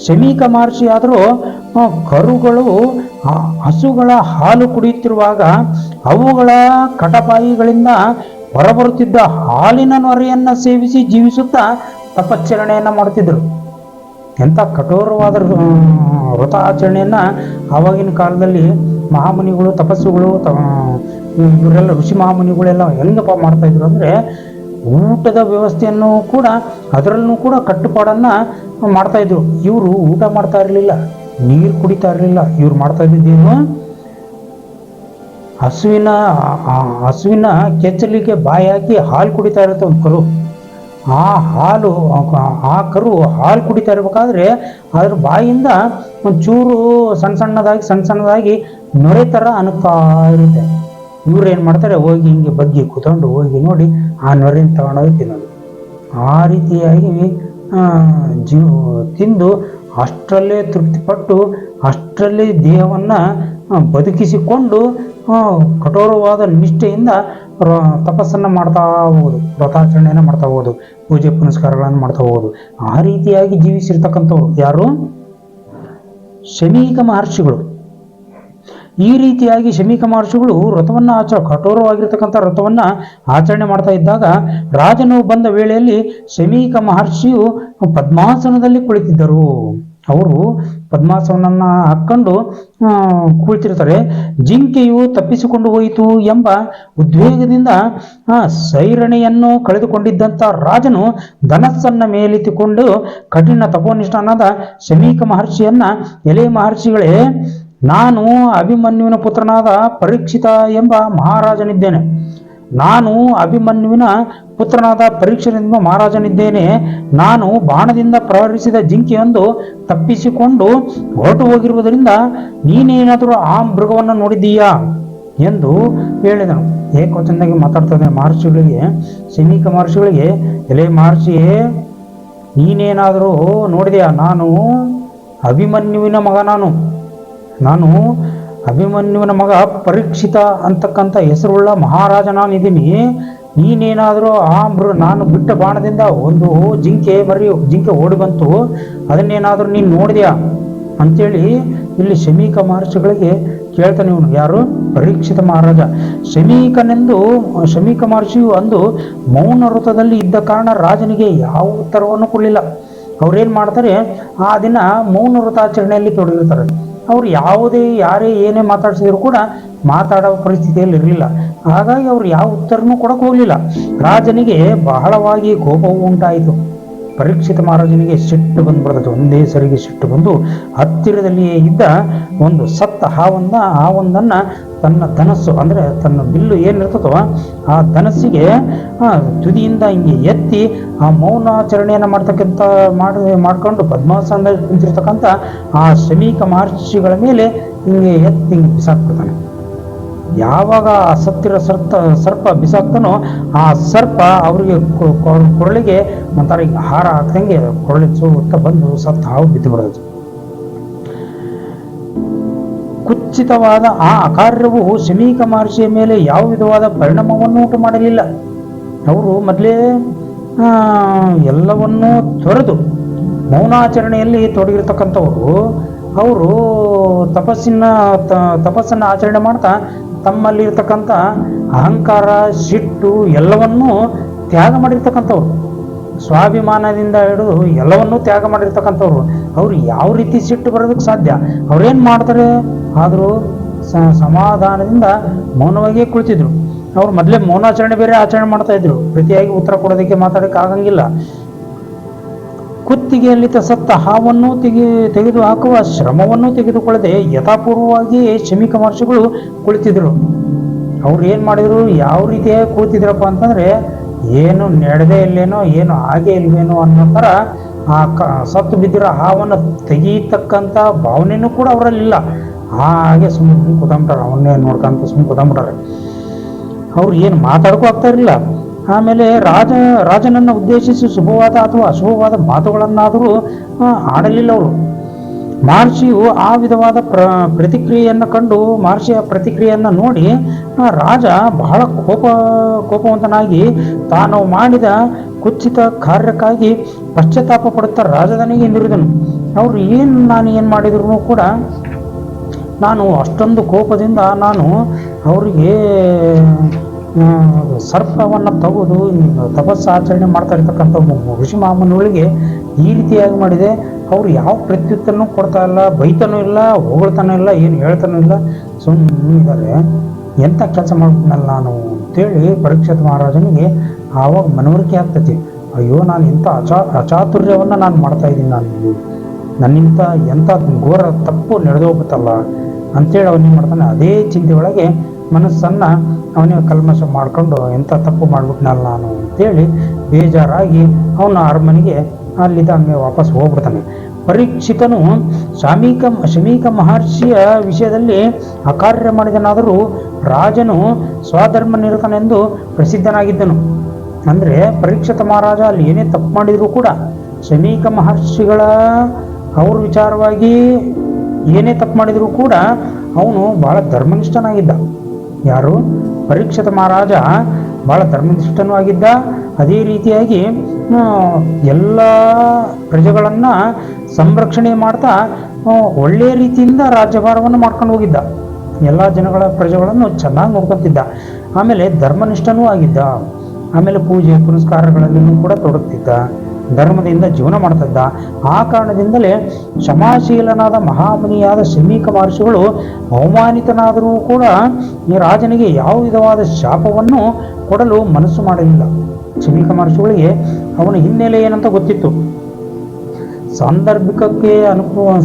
ಶಮೀಕ ಮಹರ್ಷಿ ಆದರೂ ಕರುಗಳು ಹಸುಗಳ ಹಾಲು ಕುಡಿಯುತ್ತಿರುವಾಗ ಅವುಗಳ ಕಟಬಾಯಿಗಳಿಂದ ಹೊರಬರುತ್ತಿದ್ದ ಹಾಲಿನ ನೊರೆಯನ್ನು ಸೇವಿಸಿ ಜೀವಿಸುತ್ತಾ ತಪಶ್ಚರಣೆಯನ್ನು ಮಾಡುತ್ತಿದ್ದರು. ಎಂಥ ಕಠೋರವಾದ ವ್ರತಾಚರಣೆಯನ್ನು ಆವಾಗಿನ ಕಾಲದಲ್ಲಿ ಮಹಾಮುನಿಗಳು, ತಪಸ್ಸುಗಳು, ಇವರೆಲ್ಲ ಋಷಿ ಮಹಾಮುನಿಗಳೆಲ್ಲ ಹೆಂಗಪ್ಪ ಮಾಡ್ತಾಯಿದ್ರು ಅಂದರೆ, ಊಟದ ವ್ಯವಸ್ಥೆಯನ್ನು ಕೂಡ ಅದರಲ್ಲೂ ಕೂಡ ಕಟ್ಟುಪಾಡನ್ನು ಮಾಡ್ತಾಯಿದ್ರು. ಇವರು ಊಟ ಮಾಡ್ತಾ ಇರಲಿಲ್ಲ, ನೀರು ಕುಡಿತಾ ಇರಲಿಲ್ಲ. ಇವ್ರು ಮಾಡ್ತಾ ಇದ್ದಿದ್ದೇನು, ಹಸುವಿನ ಕೆಚ್ಚಲಿಗೆ ಬಾಯಿ ಹಾಕಿ ಹಾಲು ಕುಡಿತಾ ಇರುತ್ತೆ ಒಂದು ಕರು. ಆ ಕರು ಹಾಲು ಕುಡಿತಾ ಇರಬೇಕಾದ್ರೆ ಅದ್ರ ಬಾಯಿಯಿಂದ ಒಂಚೂರು ಸಣ್ಣದಾಗಿ ನೊರೆ ಥರ ಅನುಕ್ತಾ ಇರುತ್ತೆ. ಇವ್ರು ಏನು ಮಾಡ್ತಾರೆ, ಹೋಗಿ ಹಿಂಗೆ ಬಗ್ಗಿ ಕೂತ್ಕೊಂಡು ಹೋಗಿ ನೋಡಿ ಆ ನೊರೆನ ತಗೊಂಡೋಗಿ ತಿನ್ನೋದು. ಆ ರೀತಿಯಾಗಿ ತಿಂದು ಅಷ್ಟರಲ್ಲೇ ತೃಪ್ತಿಪಟ್ಟು ಅಷ್ಟರಲ್ಲೇ ದೇಹವನ್ನು ಬದುಕಿಸಿಕೊಂಡು ಕಠೋರವಾದ ನಿಷ್ಠೆಯಿಂದ ತಪಸ್ಸನ್ನು ಮಾಡ್ತಾ ಹೋಗೋದು, ವ್ರತಾಚರಣೆಯನ್ನು ಮಾಡ್ತಾ ಹೋಗೋದು, ಪೂಜೆ ಪುನಸ್ಕಾರಗಳನ್ನು ಮಾಡ್ತಾ ಹೋಗೋದು. ಆ ರೀತಿಯಾಗಿ ಜೀವಿಸಿರ್ತಕ್ಕಂಥವ್ರು ಯಾರು, ಶಮೀಕ ಮಹರ್ಷಿಗಳು. ಈ ರೀತಿಯಾಗಿ ಶಮೀಕ ಮಹರ್ಷಿಗಳು ವ್ರತವನ್ನು ಕಠೋರವಾಗಿರ್ತಕ್ಕಂಥ ವ್ರತವನ್ನು ಆಚರಣೆ ಮಾಡ್ತಾ ಇದ್ದಾಗ ರಾಜನು ಬಂದ ವೇಳೆಯಲ್ಲಿ ಶಮೀಕ ಮಹರ್ಷಿಯು ಪದ್ಮಾಸನದಲ್ಲಿ ಕುಳಿತಿದ್ದರು. ಅವರು ಪದ್ಮಾಸನವನ್ನು ಹಾಕ್ಕೊಂಡು ಕುಳಿತಿರ್ತಾರೆ. ಜಿಂಕೆಯು ತಪ್ಪಿಸಿಕೊಂಡು ಹೋಯಿತು ಎಂಬ ಉದ್ವೇಗದಿಂದ ಸೈರಣೆಯನ್ನು ಕಳೆದುಕೊಂಡಿದ್ದಂಥ ರಾಜನು ಧನಸ್ಸನ್ನು ಮೇಲೆತ್ತಿಕೊಂಡು ಕಠಿಣ ತಪೋನಿಷ್ಠನಾದ ಶಮೀಕ ಮಹರ್ಷಿಯನ್ನ, ಎಲೆ ಮಹರ್ಷಿಗಳೇ, ನಾನು ಅಭಿಮನ್ಯುವಿನ ಪುತ್ರನಾದ ಪರೀಕ್ಷಿತ ಎಂಬ ಮಹಾರಾಜನಿದ್ದೇನೆ. ನಾನು ಬಾಣದಿಂದ ಪ್ರಹರಿಸಿದ ಜಿಂಕೆಯೊಂದು ತಪ್ಪಿಸಿಕೊಂಡು ಹೊರಟು ಹೋಗಿರುವುದರಿಂದ ನೀನೇನಾದರೂ ಆ ಮೃಗವನ್ನು ನೋಡಿದ್ದೀಯಾ ಎಂದು ಹೇಳಿದನು. ಏಕವಚನದಾಗಿ ಮಾತಾಡ್ತದೆ ಮಹರ್ಷಿಗಳಿಗೆ, ಶಮೀಕ ಮಹರ್ಷಿಗಳಿಗೆ, ಎಲೆ ಮಹರ್ಷಿಯೇ, ನೀನೇನಾದರೂ ನೋಡಿದೆಯಾ? ನಾನು ಅಭಿಮನ್ಯುವಿನ ಮಗ ಪರೀಕ್ಷಿತ ಅಂತಕ್ಕಂಥ ಹೆಸರುಳ್ಳ ಮಹಾರಾಜ ನಾನಿದ್ದೀನಿ. ನೀನೇನಾದರೂ ನಾನು ಬಿಟ್ಟ ಬಾಣದಿಂದ ಒಂದು ಜಿಂಕೆ ಓಡಿ ಬಂತು, ಅದನ್ನೇನಾದರೂ ನೀನು ನೋಡಿದ್ಯಾ ಅಂತೇಳಿ ಇಲ್ಲಿ ಶಮೀಕ ಮಹರ್ಷಿಗಳಿಗೆ ಕೇಳ್ತಾನೆ ಇವನು. ಯಾರು? ಪರೀಕ್ಷಿತ ಮಹಾರಾಜ. ಶಮೀಕ ಮಹರ್ಷಿಯು ಅಂದು ಮೌನ ವ್ರತದಲ್ಲಿ ಇದ್ದ ಕಾರಣ ರಾಜನಿಗೆ ಯಾವ ಉತ್ತರವನ್ನು ಕೊಡಲಿಲ್ಲ. ಅವ್ರೇನು ಮಾಡ್ತಾರೆ, ಆ ದಿನ ಮೌನ ವ್ರತಾಚರಣೆಯಲ್ಲಿ ತೊಡಗಿರ್ತಾರೆ. ಅವ್ರು ಯಾರೇ ಏನೇ ಮಾತಾಡ್ಸಿದ್ರು ಕೂಡ ಮಾತಾಡೋ ಪರಿಸ್ಥಿತಿಯಲ್ಲಿ ಇರಲಿಲ್ಲ. ಹಾಗಾಗಿ ಅವ್ರು ಯಾವ ಉತ್ತರನೂ ಕೊಡಕ್ಕೆ ಹೋಗಲಿಲ್ಲ. ರಾಜನಿಗೆ ಬಹಳವಾಗಿ ಕೋಪವೂ ಉಂಟಾಯಿತು. ಪರೀಕ್ಷಿತ ಮಹಾರಾಜನಿಗೆ ಸಿಟ್ಟು ಬಂದ್ಬಿಡ್ತದೆ. ಒಂದೇ ಸರಿಗೆ ಸಿಟ್ಟು ಬಂದು ಹತ್ತಿರದಲ್ಲಿಯೇ ಇದ್ದ ಒಂದು ಸತ್ತ ಹಾವೊಂದನ್ನು ತನ್ನ ಧನಸ್ಸು, ಅಂದರೆ ತನ್ನ ಬಿಲ್ಲು ಏನಿರ್ತದೋ ಆ ಧನಸ್ಸಿಗೆ ತುದಿಯಿಂದ ಹಿಂಗೆ ಎತ್ತಿ ಆ ಮೌನಾಚರಣೆಯನ್ನು ಮಾಡ್ಕೊಂಡು ಪದ್ಮಾಸನದಲ್ಲಿ ಕುಂತಿರ್ತಕ್ಕಂಥ ಆ ಶಮೀಕ ಮಹರ್ಷಿಗಳ ಮೇಲೆ ಹಿಂಗೆ ಬಿಸಾಕ್ಬಿಡ್ತಾನೆ. ಯಾವಾಗ ಆ ಸತ್ತಿರೋ ಸರ್ಪ ಬಿಸಾಕ್ತಾನೋ ಆ ಸರ್ಪ ಅವರಿಗೆ ಕೊರಳಿಗೆ ಒಂಥರ ಈಗ ಹಾರ ಹಾಕ್ದಂಗೆ ಕೊರಳಿಗೆ ಸುತ್ತ ಬಂದು ಸತ್ತ ಹಾವು ಬಿದ್ದು ಬಿಡೋದು. ಕುಚಿತವಾದ ಆ ಅಕಾರ್ಯವು ಶಮೀಕ ಮಹರ್ಷಿಯ ಮೇಲೆ ಯಾವ ವಿಧವಾದ ಪರಿಣಾಮವನ್ನು ಉಂಟು ಮಾಡಲಿಲ್ಲ. ಅವರು ಮೊದಲೇ ಎಲ್ಲವನ್ನೂ ತೊರೆದು ಮೌನಾಚರಣೆಯಲ್ಲಿ ತೊಡಗಿರ್ತಕ್ಕಂಥವರು, ಅವರು ತಪಸ್ಸನ್ನು ಆಚರಣೆ ಮಾಡ್ತಾ ತಮ್ಮಲ್ಲಿರ್ತಕ್ಕಂಥ ಅಹಂಕಾರ, ಸಿಟ್ಟು ಎಲ್ಲವನ್ನೂ ತ್ಯಾಗ ಮಾಡಿರ್ತಕ್ಕಂಥವ್ರು, ಸ್ವಾಭಿಮಾನದಿಂದ ಹಿಡಿದು ಎಲ್ಲವನ್ನೂ ತ್ಯಾಗ ಮಾಡಿರ್ತಕ್ಕಂಥವ್ರು. ಅವ್ರು ಯಾವ ರೀತಿ ಸಿಟ್ಟು ಬರೋದಕ್ಕೆ ಸಾಧ್ಯ? ಅವ್ರೇನು ಮಾಡ್ತಾರೆ? ಆದರೂ ಸಮಾಧಾನದಿಂದ ಮೌನವಾಗಿಯೇ ಕುಳಿತಿದ್ರು. ಅವ್ರು ಮೊದಲೇ ಮೌನಾಚರಣೆ ಬೇರೆ ಆಚರಣೆ ಮಾಡ್ತಾ ಇದ್ರು. ಪ್ರತಿಯಾಗಿ ಉತ್ತರ ಕೊಡೋದಕ್ಕೆ ಮಾತಾಡೋಕ್ಕೆ ಆಗಂಗಿಲ್ಲ. ಕುತ್ತಿಗೆಯಲ್ಲಿ ಸತ್ತ ಹಾವನ್ನು ತೆಗೆದು ಹಾಕುವ ಶ್ರಮವನ್ನು ತೆಗೆದುಕೊಳ್ಳದೆ ಯಥಾಪೂರ್ವವಾಗಿ ಶಮೀಕ ಮಹರ್ಷಿಗಳು ಕುಳಿತಿದ್ರು. ಅವ್ರು ಏನು ಮಾಡಿದ್ರು, ಯಾವ ರೀತಿಯಾಗಿ ಕುಳಿತಿದ್ರಪ್ಪ ಅಂತಂದರೆ, ಏನು ನಡೆದೇ ಇಲ್ಲೇನೋ, ಏನು ಹಾಗೆ ಇಲ್ವೇನೋ ಅನ್ನೋ ಥರ ಸತ್ತು ಬಿದ್ದಿರೋ ಹಾವನ್ನು ತೆಗೀತಕ್ಕಂಥ ಭಾವನೆಯೂ ಕೂಡ ಅವರಲ್ಲಿಲ್ಲ. ಹಾಗೆ ಸುಮ್ಮನೆ ಕೂತ್ಬಿಟ್ಟಾರೆ, ಅವನ್ನೇ ನೋಡ್ಕೊಂತ ಸುಮ್ಮನೆ ಕೂತ್ಬಿಟ್ಟಾರೆ. ಅವ್ರು ಏನು ಮಾತಾಡ್ಕೋ ಆಗ್ತಾ ಇರಲಿಲ್ಲ. ಆಮೇಲೆ ರಾಜನನ್ನು ಉದ್ದೇಶಿಸಿ ಶುಭವಾದ ಅಥವಾ ಅಶುಭವಾದ ಮಾತುಗಳನ್ನಾದರೂ ಆಡಲಿಲ್ಲ ಅವರು. ಮಹರ್ಷಿಯು ಆ ವಿಧವಾದ ಪ್ರತಿಕ್ರಿಯೆಯನ್ನು ಕಂಡು, ಮಹರ್ಷಿಯ ಪ್ರತಿಕ್ರಿಯೆಯನ್ನು ನೋಡಿ ರಾಜ ಬಹಳ ಕೋಪವಂತನಾಗಿ ತಾನು ಮಾಡಿದ ಕುಚಿತ ಕಾರ್ಯಕ್ಕಾಗಿ ಪಶ್ಚಾತ್ತಾಪ ಪಡುತ್ತಾ ರಾಜಧಾನಿಗೆ ಹಿಂದಿರುದನು. ಅವರು ನಾನು ಏನು ಮಾಡಿದ್ರು ಕೂಡ ನಾನು ಅಷ್ಟೊಂದು ಕೋಪದಿಂದ ನಾನು ಅವರಿಗೆ ಸರ್ಪವನ್ನು ತೆಗೆದು ತಪಸ್ಸು ಆಚರಣೆ ಮಾಡ್ತಾ ಇರ್ತಕ್ಕಂಥ ಋಷಿ ಮಾಮೂಲಿಗೆ ಈ ರೀತಿಯಾಗಿ ಮಾಡಿದೆ. ಅವರು ಯಾವ ಪ್ರತ್ಯುತ್ತರನೂ ಕೊಡ್ತಾ ಇಲ್ಲ, ಬೈತಾನೂ ಇಲ್ಲ, ಹೊಗಳ್ತಾನೂ ಇಲ್ಲ, ಏನು ಹೇಳ್ತಾನೂ ಇಲ್ಲ, ಸುಮ್ಮನೆ ಇದ್ದಾರೆ. ಎಂಥ ಕೆಲಸ ಮಾಡ್ಬಿಟ್ನಲ್ಲ ನಾನು ಅಂತೇಳಿ ಪರೀಕ್ಷಿತ ಮಹಾರಾಜನಿಗೆ ಆವಾಗ ಮನವರಿಕೆ ಆಗ್ತೈತಿ. ಅಯ್ಯೋ, ನಾನು ಇಂಥ ಅಚಾತುರ್ಯವನ್ನು ನಾನು ಮಾಡ್ತಾ ಇದ್ದೀನಿ, ನನ್ನಿಂದ ಎಂಥ ಘೋರ ತಪ್ಪು ನಡೆದೋಗ್ಬಿಟ್ಟಲ್ಲ ಅಂಥೇಳಿ ಅವನೇನು ಮಾಡ್ತಾನೆ, ಅದೇ ಚಿಂತೆ ಒಳಗೆ ಮನಸ್ಸನ್ನು ಅವನಿಗೆ ಕಲ್ಮಶ ಮಾಡಿಕೊಂಡು ಎಂಥ ತಪ್ಪು ಮಾಡಿಬಿಟ್ನಲ್ಲ ನಾನು ಅಂತೇಳಿ ಬೇಜಾರಾಗಿ ಅವನ ಅರಮನೆಗೆ ಅಲ್ಲಿದ್ದ ಹಂಗೆ ವಾಪಸ್ ಹೋಗ್ಬಿಡ್ತಾನೆ. ಪರೀಕ್ಷಿತನು ಶಮೀಕ ಮಹರ್ಷಿಯ ವಿಷಯದಲ್ಲಿ ಅಕಾರ್ಯ ಮಾಡಿದನಾದರೂ ರಾಜನು ಸ್ವಧರ್ಮ ನಿರತನೆಂದು ಪ್ರಸಿದ್ಧನಾಗಿದ್ದನು. ಅಂದರೆ ಪರೀಕ್ಷಿತ ಮಹಾರಾಜ ಅಲ್ಲಿ ಏನೇ ತಪ್ಪು ಮಾಡಿದರೂ ಕೂಡ ಶಮೀಕ ಮಹರ್ಷಿಗಳ ಅವ್ರ ವಿಚಾರವಾಗಿ ಏನೇ ತಪ್ಪು ಮಾಡಿದರೂ ಕೂಡ ಅವನು ಭಾಳ ಧರ್ಮನಿಷ್ಠನಾಗಿದ್ದ. ಯಾರು? ಪರೀಕ್ಷಿತ ಮಹಾರಾಜ ಭಾಳ ಧರ್ಮನಿಷ್ಠನೂ ಆಗಿದ್ದ. ಅದೇ ರೀತಿಯಾಗಿ ಎಲ್ಲ ಪ್ರಜೆಗಳನ್ನು ಸಂರಕ್ಷಣೆ ಮಾಡ್ತಾ ಒಳ್ಳೆಯ ರೀತಿಯಿಂದ ರಾಜ್ಯಭಾರವನ್ನು ಮಾಡ್ಕೊಂಡು ಹೋಗಿದ್ದ. ಎಲ್ಲ ಜನಗಳ ಪ್ರಜೆಗಳನ್ನು ಚೆನ್ನಾಗಿ ನೋಡ್ಕೊತಿದ್ದ. ಆಮೇಲೆ ಧರ್ಮನಿಷ್ಠನೂ ಆಗಿದ್ದ. ಆಮೇಲೆ ಪೂಜೆ ಪುನಸ್ಕಾರಗಳಲ್ಲೂ ಕೂಡ ತೊಡಗ್ತಿದ್ದ. ಧರ್ಮದಿಂದ ಜೀವನ ಮಾಡ್ತಿದ್ದ. ಆ ಕಾರಣದಿಂದಲೇ ಕ್ಷಮಾಶೀಲನಾದ ಮಹಾಮುನಿಯಾದ ಶಮೀಕ ಮಹರ್ಷಿಗಳು ಅವಮಾನಿತನಾದರೂ ಕೂಡ ಈ ರಾಜನಿಗೆ ಯಾವ ವಿಧವಾದ ಶಾಪವನ್ನು ಕೊಡಲು ಮನಸ್ಸು ಮಾಡಲಿಲ್ಲ. ಶಮೀಕ ಮಹರ್ಷಿಗಳಿಗೆ ಅವನ ಹಿನ್ನೆಲೆ ಏನಂತ ಗೊತ್ತಿತ್ತು.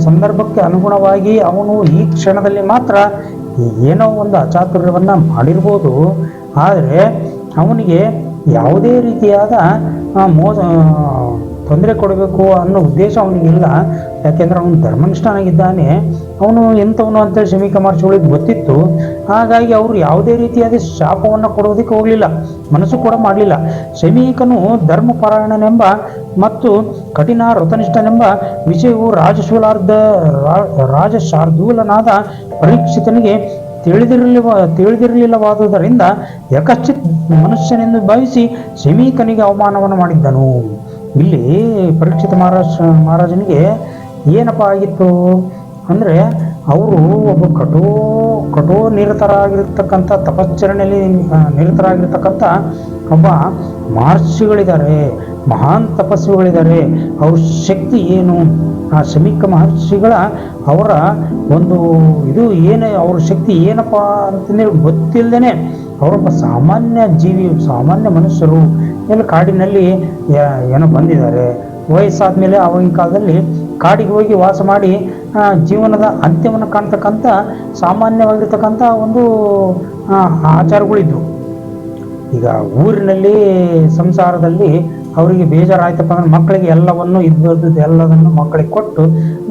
ಸಂದರ್ಭಕ್ಕೆ ಅನುಗುಣವಾಗಿ ಅವನು ಈ ಕ್ಷಣದಲ್ಲಿ ಮಾತ್ರ ಏನೋ ಒಂದು ಅಚಾತುರ್ಯವನ್ನು ಮಾಡಿರ್ಬೋದು, ಆದರೆ ಅವನಿಗೆ ಯಾವುದೇ ರೀತಿಯಾದ ತೊಂದರೆ ಕೊಡಬೇಕು ಅನ್ನೋ ಉದ್ದೇಶ ಅವನಿಗಿಲ್ಲ. ಯಾಕೆಂದ್ರೆ ಅವನು ಧರ್ಮನಿಷ್ಠನಾಗಿದ್ದಾನೆ, ಅವನು ಎಂಥವನು ಅಂತೇಳಿ ಶಮೀಕ ಮಹರ್ಷಿಗಳಿಗೆ ಗೊತ್ತಿತ್ತು. ಹಾಗಾಗಿ ಅವರು ಯಾವುದೇ ರೀತಿಯಾದ ಶಾಪವನ್ನು ಕೊಡೋದಕ್ಕೆ ಹೋಗಲಿಲ್ಲ, ಮನಸ್ಸು ಕೂಡ ಮಾಡಲಿಲ್ಲ. ಶಮೀಕನು ಧರ್ಮಪರಾಯಣನೆಂಬ ಮತ್ತು ಕಠಿಣ ವ್ರತನಿಷ್ಠನೆಂಬ ವಿಷಯವು ರಾಜಶಾರ್ದೂಲನಾದ ಪರೀಕ್ಷಿತನಿಗೆ ತಿಳಿದಿರಲಿಲ್ಲವಾದುದರಿಂದ ಯಕಶ್ಚಿತ್ ಮನುಷ್ಯನೆಂದು ಭಾವಿಸಿ ಶಮೀಕನಿಗೆ ಅವಮಾನವನ್ನು ಮಾಡಿದ್ದನು. ಇಲ್ಲಿ ಪರೀಕ್ಷಿತ ಮಹಾರಾಜನಿಗೆ ಏನಪ್ಪ ಆಗಿತ್ತು ಅಂದರೆ, ಅವರು ಒಬ್ಬ ನಿರತರಾಗಿರ್ತಕ್ಕಂಥ ತಪಶ್ಚರಣೆಯಲ್ಲಿ ನಿರತರಾಗಿರ್ತಕ್ಕಂಥ ಒಬ್ಬ ಮಹರ್ಷಿಗಳಿದ್ದಾರೆ, ಮಹಾನ್ ತಪಸ್ವಿಗಳಿದ್ದಾರೆ. ಅವ್ರ ಶಕ್ತಿ ಏನು, ಆ ಶಮೀಕ ಮಹರ್ಷಿಗಳ ಅವರ ಒಂದು ಇದು ಏನು, ಅವ್ರ ಶಕ್ತಿ ಏನಪ್ಪ ಅಂತಂದೇಳಿ ಗೊತ್ತಿಲ್ಲದೇನೆ ಅವರೊಬ್ಬ ಸಾಮಾನ್ಯ ಜೀವಿ, ಸಾಮಾನ್ಯ ಮನುಷ್ಯರು ಎಲ್ಲ ಕಾಡಿನಲ್ಲಿ ಏನೋ ಬಂದಿದ್ದಾರೆ. ವಯಸ್ಸಾದ ಮೇಲೆ ಆವಾಗಿನ ಕಾಲದಲ್ಲಿ ಕಾಡಿಗೆ ಹೋಗಿ ವಾಸ ಮಾಡಿ ಜೀವನದ ಅಂತ್ಯವನ್ನು ಕಾಣ್ತಕ್ಕಂಥ ಸಾಮಾನ್ಯವಾಗಿರ್ತಕ್ಕಂಥ ಒಂದು ಆಚಾರಗಳಿದ್ವು. ಈಗ ಊರಿನಲ್ಲಿ ಸಂಸಾರದಲ್ಲಿ ಅವರಿಗೆ ಬೇಜಾರಾಯ್ತಪ್ಪ ಅಂದ್ರೆ ಮಕ್ಕಳಿಗೆ ಎಲ್ಲವನ್ನು ಇದ್ದದ್ದು ಎಲ್ಲದನ್ನು ಮಕ್ಕಳಿಗೆ ಕೊಟ್ಟು